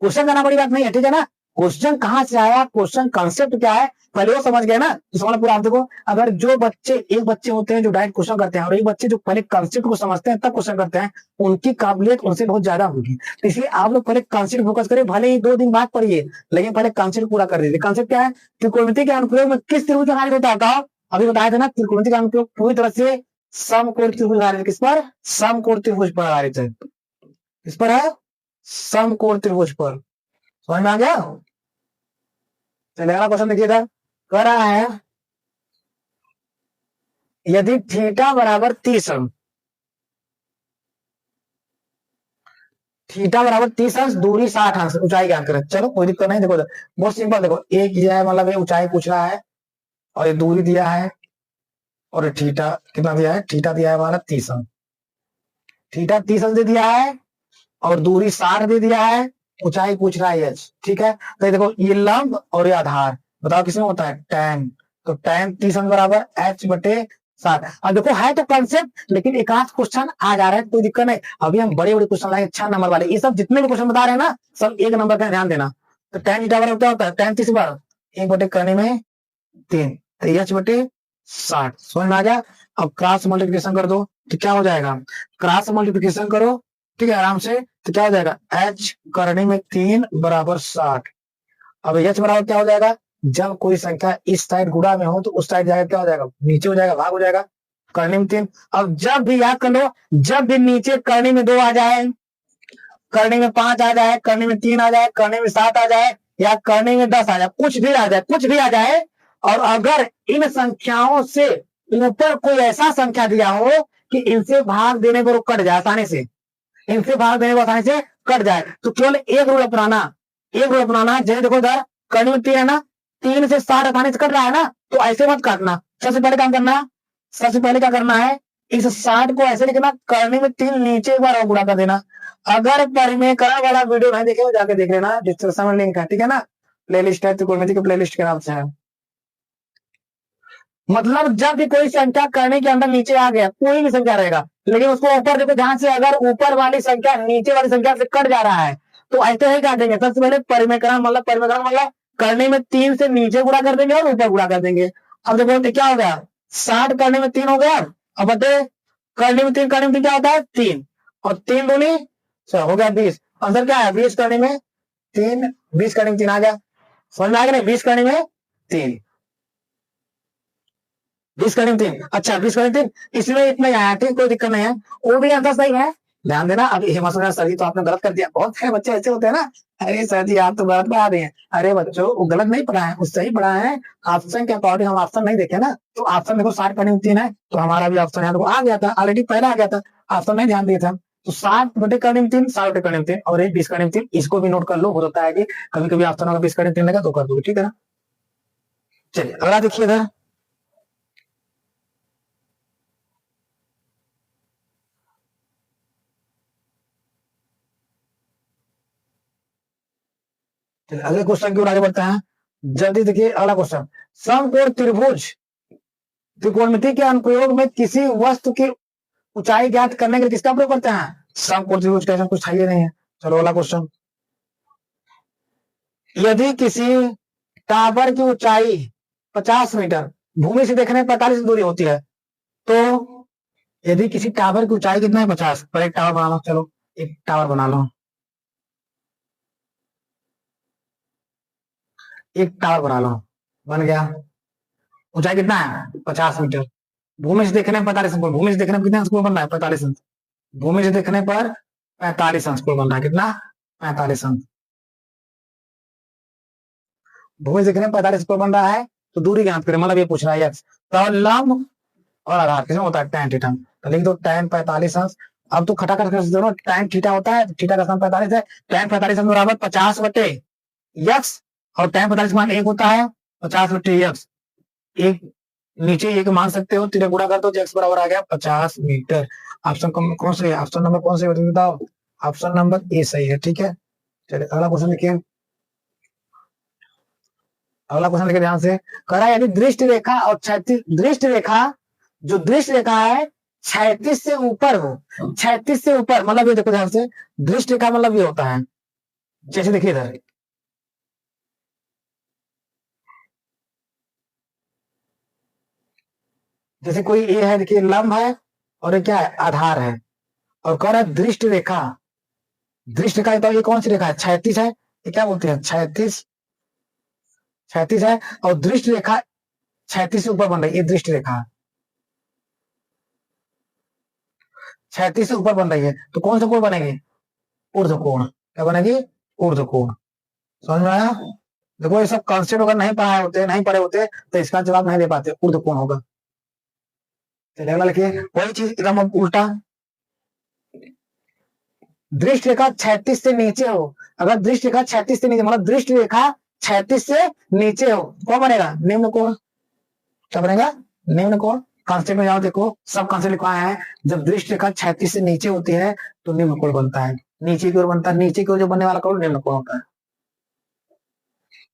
क्वेश्चन करना बड़ी बात नहीं है, ठीक है ना। क्वेश्चन कहाँ से आया, क्वेश्चन कंसेप्ट क्या है, पहले वो समझ गए ना तो समझ पूरा। आप देखो, अगर जो बच्चे एक बच्चे होते हैं जो डायरेक्ट क्वेश्चन करते हैं और एक बच्चे जो पहले कंसेप्ट को समझते हैं तब क्वेश्चन करते हैं, उनकी काबिलियत उनसे बहुत ज्यादा होगी। तो इसलिए आप लोग पहले कंसेप्ट फोकस करें, भले ही 2 दिन बाद पढ़िए, लेकिन पहले कंसेप्ट पूरा कर दीजिए। कंसेप्ट क्या है, त्रिकोणमिति के अनुप्रयोग में किस त्रिभुज का कार्य होता है, बताओ। अभी बताया था ना, त्रिकोणमिति का अनुप्रयोग पूरी तरह से समकोण त्रिभुज आधारित, किस पर, समकोण त्रिभुज पर आधारित है। किस पर है, समकोण त्रिभुज पर। समझ में आ गया। चलिए अगला क्वेश्चन देखिए था, कह रहा है यदि थीटा बराबर 30 अंश, थीटा बराबर 30 अंश, दूरी 60 अंश, ऊंचाई ज्ञात करें। चलो कोई दिक्कत नहीं, देखो बहुत सिंपल, देखो एक दिया है, मतलब ये ऊंचाई पूछ रहा है और ये दूरी दिया है और थीटा कितना दिया है, थीटा दिया है हमारा 30 अंश, थीटा 30 अंश दे दिया है और दूरी 60 दे दिया है, ऊंचाई पूछ रहा है एच। ठीक है, तो देखो ये लंब और ये आधार, बताओ किसमें होता है, टैन। तो टैन 30 अंश बराबर एच बटे 60। अब देखो है तो कंसेप्ट, लेकिन एक आध क्वेश्चन आ जा रहा है, कोई दिक्कत नहीं। अभी हम बड़े बड़े क्वेश्चन लाएंगे 6 नंबर वाले, ये सब जितने भी क्वेश्चन बता रहे हैं ना, सब 1 नंबर का ध्यान देना। तो टैन थीटा बराबर क्या होता है, टैन 30 बार 1 बटे करने में 3, तो एच बटे 60। समझ में आ गया। अब क्रॉस मल्टीप्लिकेशन कर दो तो क्या हो जाएगा, क्रॉस मल्टीप्लिकेशन करो, ठीक है आराम से, तो क्या हो जाएगा, एच करने में 3 बराबर 60। अब एच बराबर क्या हो जाएगा, जब कोई संख्या इस साइड गुणा में हो तो उस साइड जाएगा, क्या हो जाएगा, नीचे हो जाएगा, भाग हो जाएगा, करने में 3। अब जब भी याद कर लो, जब भी नीचे करने में 2 आ जाए, करने में 5 आ जाए, करने में 3 आ जाए, करने में 7 आ जाए, या करने में 10 आ जाए, कुछ भी आ जाए, कुछ भी आ जाए, और अगर इन संख्याओं से ऊपर कोई ऐसा संख्या दिया हो कि इनसे भाग देने पर कट जाए आसानी से, इनसे भाग देने को आसानी से कट जाए, तो केवल एक रूल अपनाना, एक रूल अपनाना। जैसे देखो इधर करने में 3 है ना, 3 से 60 आसानी से कट रहा है ना, तो ऐसे मत काटना। सबसे पहले काम करना, सबसे पहले क्या करना है, इस 60 को ऐसे लिखना, करने में 3 नीचे एक बार और गुणा कर देना। अगर परिमेयकरण वाला वीडियो नहीं देखे जाके देख लेना, डिस्क्रिप्शन में लिंक है, ठीक है ना, प्लेलिस्ट है, त्रिकोणमिति के प्लेलिस्ट के नाम से है। मतलब जब भी कोई संख्या करने के अंदर नीचे आ गया, कोई भी संख्या रहेगा, लेकिन उसको ऊपर देखो ध्यान से, अगर ऊपर वाली संख्या नीचे वाली संख्या से कट जा रहा है तो ऐसे ही काटेंगे। सबसे पहले परिमेयकरण मतलब करने में 3 से नीचे गुणा कर देंगे और ऊपर गुणा कर देंगे। अब देखो क्या हो गया, 60 करने में 3 हो गया, अब बते करने में 3, करने में 3 क्या होता है 3, और 3 दूनी हो गया 20। आंसर क्या है, 20 करने में 3, 20 करने में 3 आ गया। समझ में आ गया, 20 करने में 3, 20 करने में 3, अच्छा 20 करने में 3, इसमें इतना ही आया, ठीक, कोई दिक्कत नहीं है, वो भी आंसर सही है। ध्यान देना, अब हेमा सर जी तो आपने गलत कर दिया, बहुत सारे बच्चे ऐसे होते हैं ना, अरे सर जी आप तो गलत पढ़ा रहे हैं। अरे बच्चों वो गलत नहीं पढ़ा है, वो सही पढ़ा है, ऑप्शन के अकॉर्डिंग हम ऑप्शन नहीं देखे ना, तो ऑप्शन देखो 60 करने में 3 है, तो हमारा भी ऑप्शन यहाँ आ गया था, ऑलरेडी पहले आ गया था, ऑप्शन नहीं ध्यान दिया था। तो 60 बटे करने में 3, 60 बटे करने में 3 और 20 करने में 3, इसको भी नोट कर लो, हो सकता है कि कभी कभी ऑप्शन होगा 20 करने में 3 लगा तो कर दो, ठीक है ना। चलिए अगला देखिएगा, अगले क्वेश्चन की ओर आगे बढ़ते हैं, जल्दी देखिए अगला क्वेश्चन, समकोण त्रिभुज त्रिकोणमिति के अनुप्रयोग में किसी वस्तु की ऊंचाई ज्ञात करने के लिए किसका प्रयोग करते हैं, समकोण त्रिभुज का, कुछ चाहिए नहीं है। चलो अगला क्वेश्चन, यदि किसी टावर की ऊंचाई 50 मीटर, भूमि से देखने 45 दूरी होती है, तो यदि किसी टावर की ऊंचाई कितना है 50, पर एक टावर बना लो, चलो एक टावर बना लो, एक टावर बना लो, बन गया। ऊंचाई कितना है 50 मीटर, भूमि से देखने पर 45 अंश, भूमि से देखने पर कितना अंश बन रहा है 45 अंश, भूमि से देखने पर 45 अंश बन रहा है, कितना 45 अंश, भूमि से देखने पर 45 अंश बन रहा है, तो दूरी ज्ञात करें, मतलब ये पूछ रहा है यस, तो लंब और आधार किसमें होता है tan थीटा, तो लिख दो tan 45 अंश। अब तो खटाखट कर दोनों, tan थीटा होता है, थीटा का स्थान 45 है, tan 45 अंश बराबर 50 बटे यक्स, और tan 45 मान 1 होता है, 50 बटे यक्स, एक नीचे एक मान सकते हो, तीन गुणा कर दो, एक्स बराबर आ गया 50 मीटर। ऑप्शन कौन से, ऑप्शन नंबर कौन से बताओ, ऑप्शन नंबर ए सही है, ठीक है। चलिए अगला क्वेश्चन लिखिए, अगला क्वेश्चन लिखिए ध्यान से, कह रहा है यदि दृष्टि रेखा और क्षैतिज, दृष्टि रेखा, जो दृष्टि रेखा है 36 से ऊपर हो, 36 से ऊपर मतलब ये देखो ध्यान से, दृष्टि रेखा मतलब ये होता है, जैसे देखिए इधर जैसे कोई ये है, देखिए लंब है और ये क्या है, आधार है, और कह रहा है दृष्ट रेखा। दृष्ट रेखा तो ये कौन सी रेखा है, 36 है, ये क्या बोलते हैं 36, 36 है, और दृष्ट रेखा 36 से ऊपर बन रही है, ये दृष्ट रेखा 36 से ऊपर बन रही है, तो कौन सा कोण बनेगी, ऊर्ध्व कोण। क्या बनेगी, ऊर्ध्व कोण। समझ में आया। देखो ये सब कॉन्सेप्ट अगर नहीं पढ़ाए होते, नहीं पढ़े होते, तो इसका जवाब नहीं दे पाते, ऊर्ध्व कोण होगा। चलिए अगला लिखिए, वही चीज एकदम अब उल्टा। दृष्ट रेखा 36 से नीचे हो, अगर दृष्ट रेखा 36 से नीचे, मतलब दृष्ट रेखा 36 से नीचे हो, कौन बनेगा, निम्न कोण। क्या बनेगा, निम्न कोण। कॉन्सेप्ट में जाओ, देखो सब कॉन्सेप्ट लिखा है, जब दृष्ट रेखा 36 से नीचे होती है तो निम्न कोण बनता है, नीचे की ओर बनता है, नीचे की ओर जो बनने वाला कोण निम्न कोण होता है।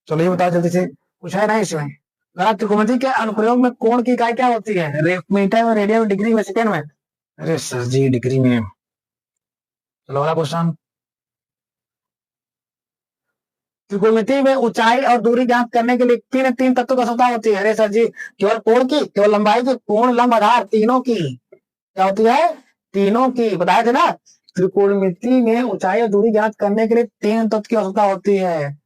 चलो ये बताओ जल्दी से, कुछ है ना इसमें। त्रिकोणमिति के अनुप्रयोग में कोण की इकाई क्या होती है, मीटर में, रेडियन में, डिग्री में, सेकंड में। अरे सर जी डिग्री में। चलो अगला क्वेश्चन। त्रिकोणमिति में ऊंचाई और दूरी ज्ञात करने के लिए तीन तीन तत्वों की आवश्यकता होती है। अरे सर जी, केवल कोण की, केवल लंबाई की, कोण लंब आधार, तीनों की क्या होती है, तीनों की बताए थे ना। त्रिकोणमिति में ऊंचाई और दूरी ज्ञात करने के लिए तीन तत्व की आवश्यकता होती है,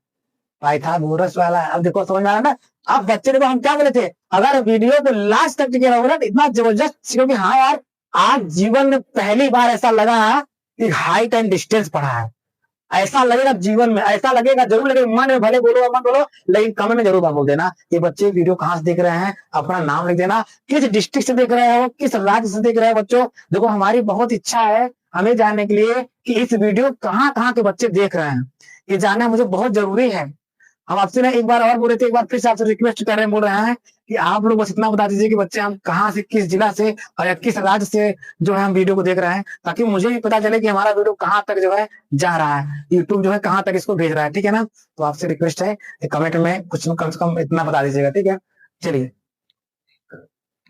पाइथागोरस वाला। अब देखो समझ में आया ना। अब बच्चे देखो हम क्या बोले थे, अगर वीडियो को लास्ट तक टिके रहोगे ना, इतना जबरदस्त, क्योंकि हाँ यार, आज जीवन में पहली बार ऐसा लगा कि हाइट एंड डिस्टेंस पढ़ा है। ऐसा लगेगा जीवन में, ऐसा लगेगा, जरूर लगेगा, मन में भले बोलो मत बोलो, लेकिन कमेंट में जरूर बात बोल देना कि बच्चे वीडियो कहाँ से देख रहे हैं, अपना नाम लिख देना, किस डिस्ट्रिक्ट से देख रहे हो, किस राज्य से देख रहे हो। बच्चों देखो हमारी बहुत इच्छा है हमें जानने के लिए कि इस वीडियो कहाँ कहाँ के बच्चे देख रहे हैं, ये जानना मुझे बहुत जरूरी है। हम आपसे ना एक बार और बोले थे, एक बार फिर से आपसे रिक्वेस्ट कर रहे हैं, बोल रहे हैं कि आप लोग बस इतना बता दीजिए कि बच्चे हम कहाँ से, किस जिला से और या किस राज्य से जो है हम वीडियो को देख रहे हैं, ताकि मुझे भी पता चले कि हमारा वीडियो कहाँ तक जो है जा रहा है, यूट्यूब जो है कहाँ तक इसको भेज रहा है। ठीक है ना। तो आपसे रिक्वेस्ट है कमेंट में कुछ कम से कम इतना बता दीजिएगा। ठीक है। चलिए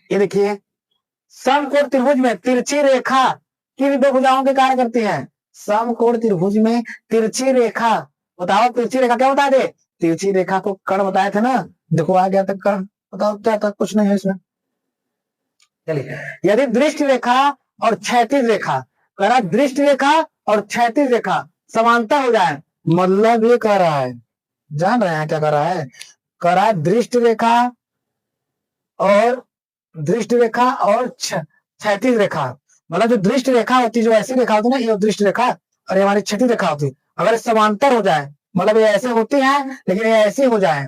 ये देखिए, समकोण त्रिभुज में तिरछी रेखा किन दो भुजाओं के कार्य करती है। समकोण त्रिभुज में तिरछी रेखा, बताओ तिरछी रेखा क्या बता दे, तिरछी रेखा को कर्ण बताए थे ना। देखो आ गया था कर्ण, बताओ क्या था, कुछ नहीं है इसमें। चलिए, यदि दृष्ट रेखा और क्षैतिज रेखा, कह दृष्ट रेखा और क्षैतिज रेखा समांतर हो जाए, मतलब ये कह रहा है, जान रहे हैं क्या कर रहा है, कह रहा है दृष्ट रेखा और क्षैतिज रेखा, मतलब जो दृष्ट रेखा होती है, जो ऐसी रेखा होती है ना, ये दृष्ट रेखा और ये हमारी क्षैतिज रेखा होती है, अगर समांतर हो जाए, मतलब ये ऐसे होती है लेकिन ये ऐसे हो जाए,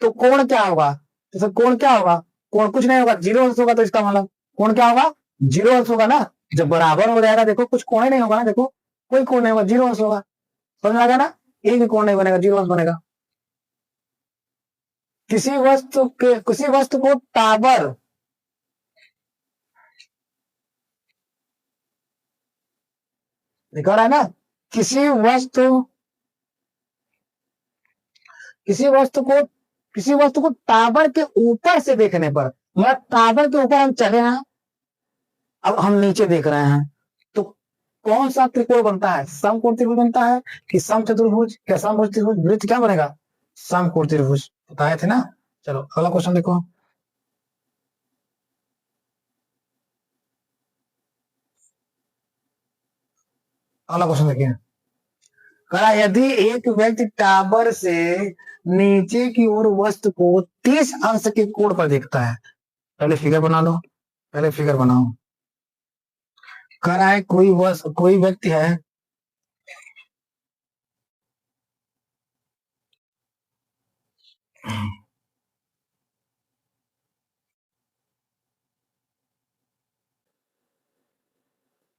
तो कोण क्या होगा, तो कोण क्या होगा, कोण कुछ नहीं होगा, जीरो अंश होगा। तो इसका मतलब कोण क्या होगा, जीरो अंश होगा ना। जब बराबर हो जाएगा, देखो कुछ कोण ही नहीं होगा ना, देखो कोई कोण नहीं होगा, जीरो अंश होगा। समझ में आ गया ना, एक भी कोण नहीं बनेगा, जीरो अंश बनेगा। किसी वस्तु को टावर, दिखा रहा है ना, किसी वस्तु किसी वस्तु को किसी वस्तु को टावर के ऊपर से देखने पर, मतलब टावर के ऊपर हम चले हैं, अब हम नीचे देख रहे हैं, तो कौन सा त्रिकोण बनता है, समकोण त्रिभुज बनता है कि समचतुर्भुज, क्या समभुज त्रिभुज, वृत्त क्या बनेगा, समकोण त्रिभुज बताए थे ना। चलो अगला क्वेश्चन देखो, अगला क्वेश्चन देखिए, कहा यदि एक व्यक्ति टावर से नीचे की ओर वस्तु को 30 अंश के कोण पर देखता है, पहले फिगर बना लो, पहले फिगर बनाओ। कह रहा है कोई व्यक्ति है,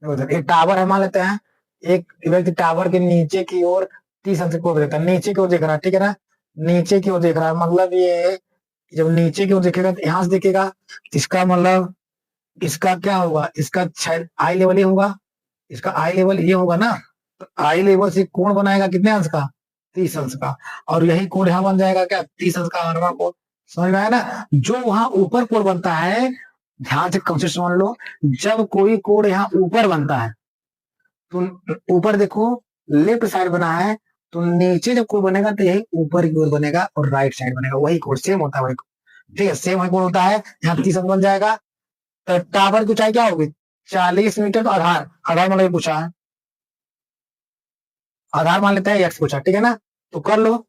एक टावर है मान लेते हैं, एक व्यक्ति टावर के नीचे की ओर 30 अंश को देखता है, नीचे की ओर देख रहा है, ठीक है ना, नीचे की ओर देख रहा है, मतलब ये जब नीचे की ओर देखेगा तो यहां से देखेगा, इसका मतलब इसका क्या होगा, इसका आई लेवल ये होगा, इसका आई लेवल ये होगा ना, तो आई लेवल से कोण बनाएगा कितने अंश का, 30 अंश का, और यही कोण यहाँ बन जाएगा क्या, 30 अंश का आठवां कोण। समझ में आया ना, जो वहां ऊपर कोण बनता है, ध्यान से कंसेप्ट समझ लो, जब कोई कोण यहाँ ऊपर बनता है, तो ऊपर देखो लेफ्ट साइड बना है, तो नीचे जब कोण बनेगा तो यही ऊपर की ओर बनेगा और राइट साइड बनेगा, वही कोण सेम होता है, वही ठीक है, सेम कोण होता है, यहाँ 30 अंश बन जाएगा। तो टावर की ऊंचाई क्या होगी, 40 मीटर। तो आधार, आधार मान पूछा है, आधार मान लेते हैं एक्स पूछा, ठीक है ना। तो कर लो,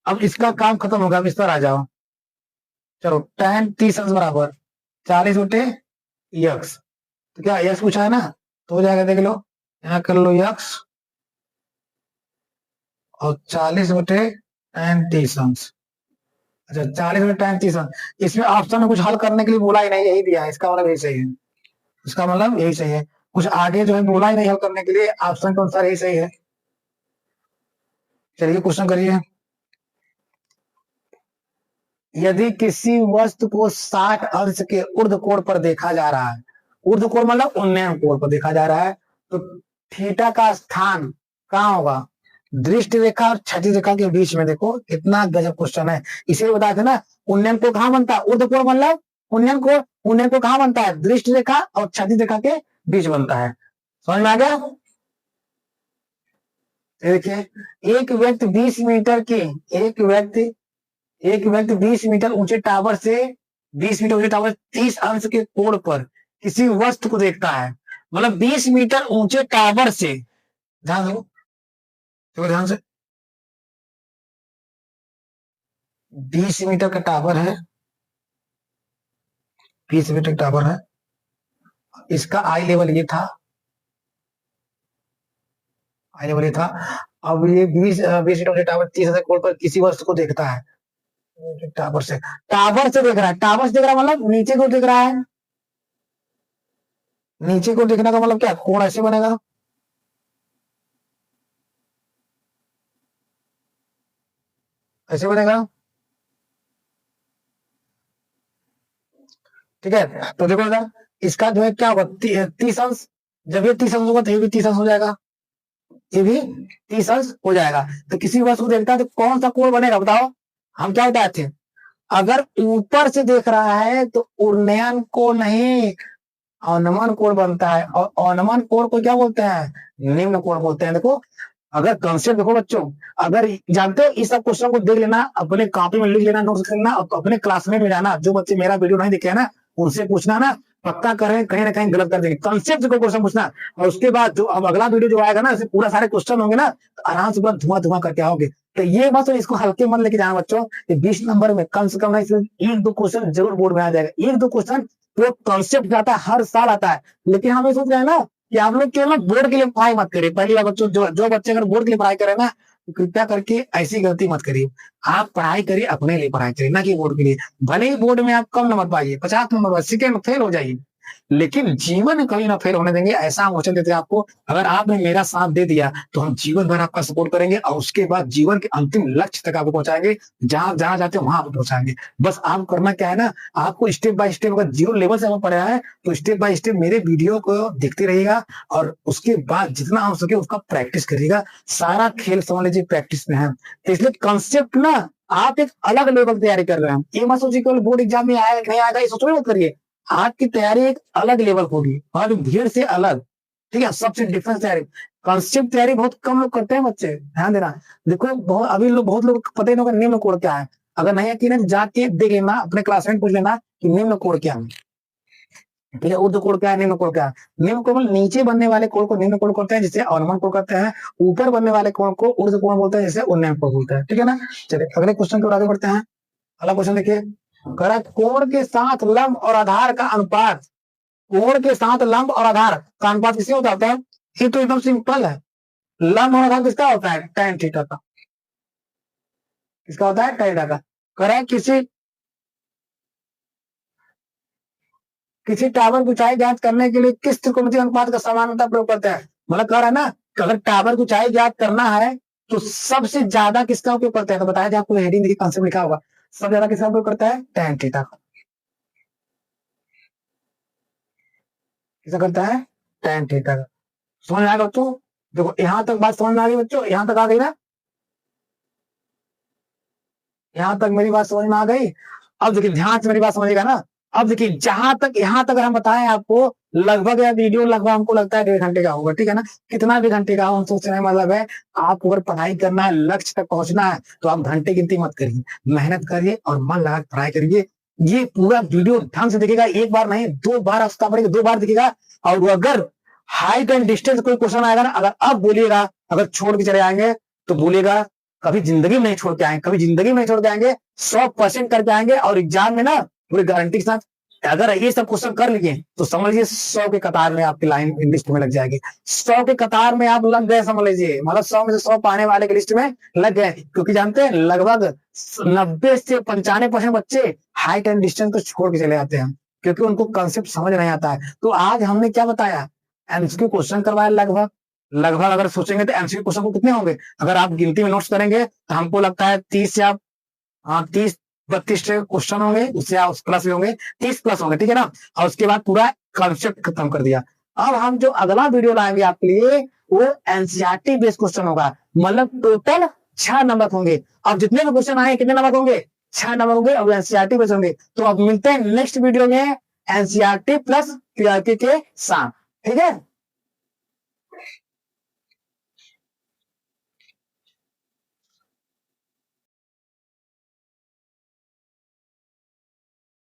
अब इसका काम खत्म होगा, अब इस पर आ जाओ। चलो tan 30 अंश बराबर 40 बटे यक्स। तो क्या यक्स पूछा है ना, तो हो जाएगा, देख लो यहाँ कर लो यक्स और 40 बटे tan 30 अंश। अच्छा 40 बटे tan 30 अंश, इसमें ऑप्शन में कुछ हल करने के लिए बोला ही नहीं, यही दिया है, इसका मतलब यही सही है, इसका मतलब यही सही है। कुछ आगे जो है बोला ही नहीं हल करने के लिए, ऑप्शन के अनुसार यही सही है। चलिए क्वेश्चन करिए। यदि किसी वस्तु को 60 अंश के ऊर्ध्व कोण पर देखा जा रहा है, ऊर्ध्व कोण मतलब उन्नयन कोण पर देखा जा रहा है, तो थीटा का स्थान कहाँ होगा, दृष्टि रेखा और क्षैतिज रेखा के बीच में। देखो कितना गजब क्वेश्चन है, इसे बताए थे ना, उन्नयन कोण कहाँ बनता है, ऊर्ध्व कोण मतलब उन्नयन कोण, उन्नयन कोण कहाँ बनता है, दृष्टि रेखा और क्षैतिज रेखा के बीच बनता है। समझ में आ गया। देखिए एक व्यक्ति 20 मीटर के, एक व्यक्ति 20 मीटर ऊंचे टावर से, 20 मीटर ऊंचे टावर 30 अंश के कोण पर किसी वस्तु को देखता है। मतलब 20 मीटर ऊंचे टावर से, ध्यान दो, देखो ध्यान से, 20 मीटर का टावर है, 20 मीटर टावर है, इसका आई लेवल ये था, आई लेवल ये था। अब ये 20 मीटर ऊंचे टावर 30 अंश के कोण पर किसी वस्तु को देखता है, टावर से, टावर से देख रहा है, टावर से देख रहा है मतलब नीचे को देख रहा है, नीचे को देखने का मतलब क्या, कोण ऐसे बनेगा, ऐसे बनेगा, ठीक है। तो देखो ना, इसका जो है क्या होगा, 30 अंश, जब ये 30 अंश होगा तो ये भी 30 अंश हो जाएगा, ये भी 30 अंश हो जाएगा। तो किसी वस्तु को देखता है तो कौन सा कोण बनेगा बताओ, हम क्या बताए थे, अगर ऊपर से देख रहा है तो उन्नयन कोण नहीं, अवनमन कोण बनता है, और अवनमन कोण को क्या बोलते हैं, निम्न कोण बोलते हैं। देखो अगर कंसेप्ट देखो बच्चों, अगर जानते हो इस सब क्वेश्चन को देख लेना, अपने कॉपी में लिख लेना, नोट्स करना, अपने क्लासमेट में जाना, जो बच्चे मेरा वीडियो नहीं देखे ना उनसे पूछना ना, पक्का करें कहीं ना कहीं गलत कर देंगे, कंसेप्ट को क्वेश्चन पूछना। और उसके बाद जो अब अगला वीडियो जो आएगा ना, इससे पूरा सारे क्वेश्चन होंगे ना, तो आराम से पूरा धुआं धुआं करके आओगे। तो ये बात तो इसको हल्के मन लेके जाना बच्चों, 20 नंबर में कम से कम नहीं, एक दो क्वेश्चन जरूर बोर्ड में आ जाएगा, एक दो क्वेश्चन तो कॉन्सेप्ट आता है, हर साल आता है। लेकिन हम ये सोच रहे हैं ना कि आप लोग केवल बोर्ड के लिए पढ़ाई मत करिए, पहली बार बच्चों, जो बच्चे अगर बोर्ड के लिए पढ़ाई करें ना, तो कृपया करके ऐसी गलती मत करिए, आप पढ़ाई करिए, अपने लिए पढ़ाई करिए, ना कि बोर्ड के लिए। भले ही बोर्ड में आप कम नंबर पाइए, 50 नंबर, सेकेंड फेल हो जाइए, लेकिन जीवन में कभी ना फेल होने देंगे, ऐसा हम वचन देते हैं आपको। अगर आपने मेरा साथ दे दिया तो हम जीवन भर आपका सपोर्ट करेंगे, और उसके बाद जीवन के अंतिम लक्ष्य तक आपको पहुंचाएंगे, जहां जहां जाते हैं वहां आपको पहुंचाएंगे। बस आप करना क्या है ना, आपको स्टेप बाय स्टेप, अगर जीरो लेवल से हमें पढ़ा है तो स्टेप बाय स्टेप मेरे वीडियो को देखते रहिएगा, और उसके बाद जितना हो सके उसका प्रैक्टिस करिएगा। सारा खेल समझ लीजिए प्रैक्टिस में है, तो इसलिए कंसेप्ट ना आप एक अलग लेवल तैयारी कर रहे हैं, ये मत सोचिए केवल बोर्ड एग्जाम में आया नहीं आएगा, ये सोच मत करिए। आपकी तैयारी एक अलग लेवल होगी और भीड़ से अलग, ठीक है, सबसे डिफरेंस तैयारी। कॉन्सेप्ट तैयारी बहुत कम लोग करते हैं बच्चे, ध्यान देना। देखो बहुत अभी लोग, बहुत लोग पता ही नहीं होगा निम्न कोण क्या है, अगर नहीं यकीन जाके देख लेना, अपने क्लासमेट पूछ लेना कि निम्न कोण क्या है, ठीक है, ऊर्ध्व कोण क्या है, निम्न कोण क्या है। निम्न कोण नीचे बनने वाले कोण को निम्न कोण कहते हैं, जिसे अवनमन कोण कहते हैं। ऊपर बनने वाले कोण को ऊर्ध्व कोण बोलते हैं, जिसे उन्नयन कोण बोलते हैं, ठीक है ना। चलिए अगले क्वेश्चन की ओर आगे बढ़ते हैं। अगला क्वेश्चन देखिए, कह कोण के साथ लंब और आधार का अनुपात, कोण के साथ लंब और आधार का अनुपात किससे होता है, ये तो एकदम सिंपल है, लंब और आधार किसका होता है, tan थीटा का, किसका होता है, tan थीटा का। करें किसी टावर की ऊंचाई ज्ञात करने के लिए किस त्रिकोणमितीय अनुपात का समानता प्रयोग करते हैं। मतलब कह रहा है ना कि अगर टावर की ऊंचाई ज्ञात करना है तो सबसे ज्यादा किसका उपयोग करते हैं, तो बताया था आपको, हेडिंग देखिए कॉन्सेप्ट लिखा होगा, सबसे ज्यादा किसका उपयोग करता है, tan थीटा का, किसका करता है, tan थीटा का। समझ में आएगा बच्चों, देखो यहां तक बात समझ में आ गई बच्चों, यहां तक आ गई ना, यहां तक मेरी बात समझ में आ गई। अब देखिए ध्यान से मेरी बात समझिएगा ना, अब देखिए जहां तक यहां तक अगर हम बताएं आपको, लगभग यह वीडियो लगभग हमको लगता है 1.5 घंटे का होगा, ठीक है ना, कितना भी घंटे का हो हम सोच रहे हैं, मतलब है आपको अगर पढ़ाई करना है, लक्ष्य तक पहुंचना है, तो आप घंटे गिनती मत करिए, मेहनत करिए और मन लगा पढ़ाई करिए। ये पूरा वीडियो ढंग से देखेगा, एक बार नहीं 2 बार आवश्यकता पड़ेगी, 2 बार देखेगा। और अगर हाइट एंड डिस्टेंस कोई क्वेश्चन आएगा ना, अगर अब बोलिएगा, अगर छोड़ के चले आएंगे तो बोलिएगा कभी जिंदगी में नहीं छोड़ के आएंगे, कभी जिंदगी में नहीं छोड़ के आएंगे, 100% करके आएंगे। और एग्जाम में ना पूरी गारंटी के साथ अगर ये सब क्वेश्चन कर लिए तो समझ लीजिए 100 के कतार में आपकी लाइन लिस्ट में लग जाएगी। 100 के कतार में आप लग गए, समझ लीजिए, मतलब 100 में से 100 पाने वाले के लिस्ट में लग गए। क्योंकि जानते हैं लगभग 90 से 95% बच्चे हाइट एंड डिस्टेंस को छोड़ के चले जाते हैं, क्योंकि उनको कंसेप्ट समझ नहीं आता है। तो आज हमने क्या बताया, एमसीक्यू क्वेश्चन करवाया लगभग लगभग अगर सोचेंगे तो एमसीक्यू क्वेश्चन को कितने होंगे, अगर आप गिनती में नोट्स करेंगे तो हमको लगता है 30 या 30-32 क्वेश्चन होंगे, उससे प्लस भी होंगे, 30 प्लस होंगे, ठीक है ना। और उसके बाद पूरा कॉन्सेप्ट खत्म कर दिया। अब हम जो अगला वीडियो लाएंगे आपके लिए वो एनसीईआरटी बेस्ड क्वेश्चन होगा, मतलब टोटल 6 नंबर होंगे। अब जितने भी क्वेश्चन आए कितने नंबर होंगे, 6 नंबर होंगे, और एनसीईआरटी बेस्ड होंगे। तो अब मिलते हैं नेक्स्ट वीडियो में एनसीईआरटी प्लस पीआरटी के साथ, ठीक है।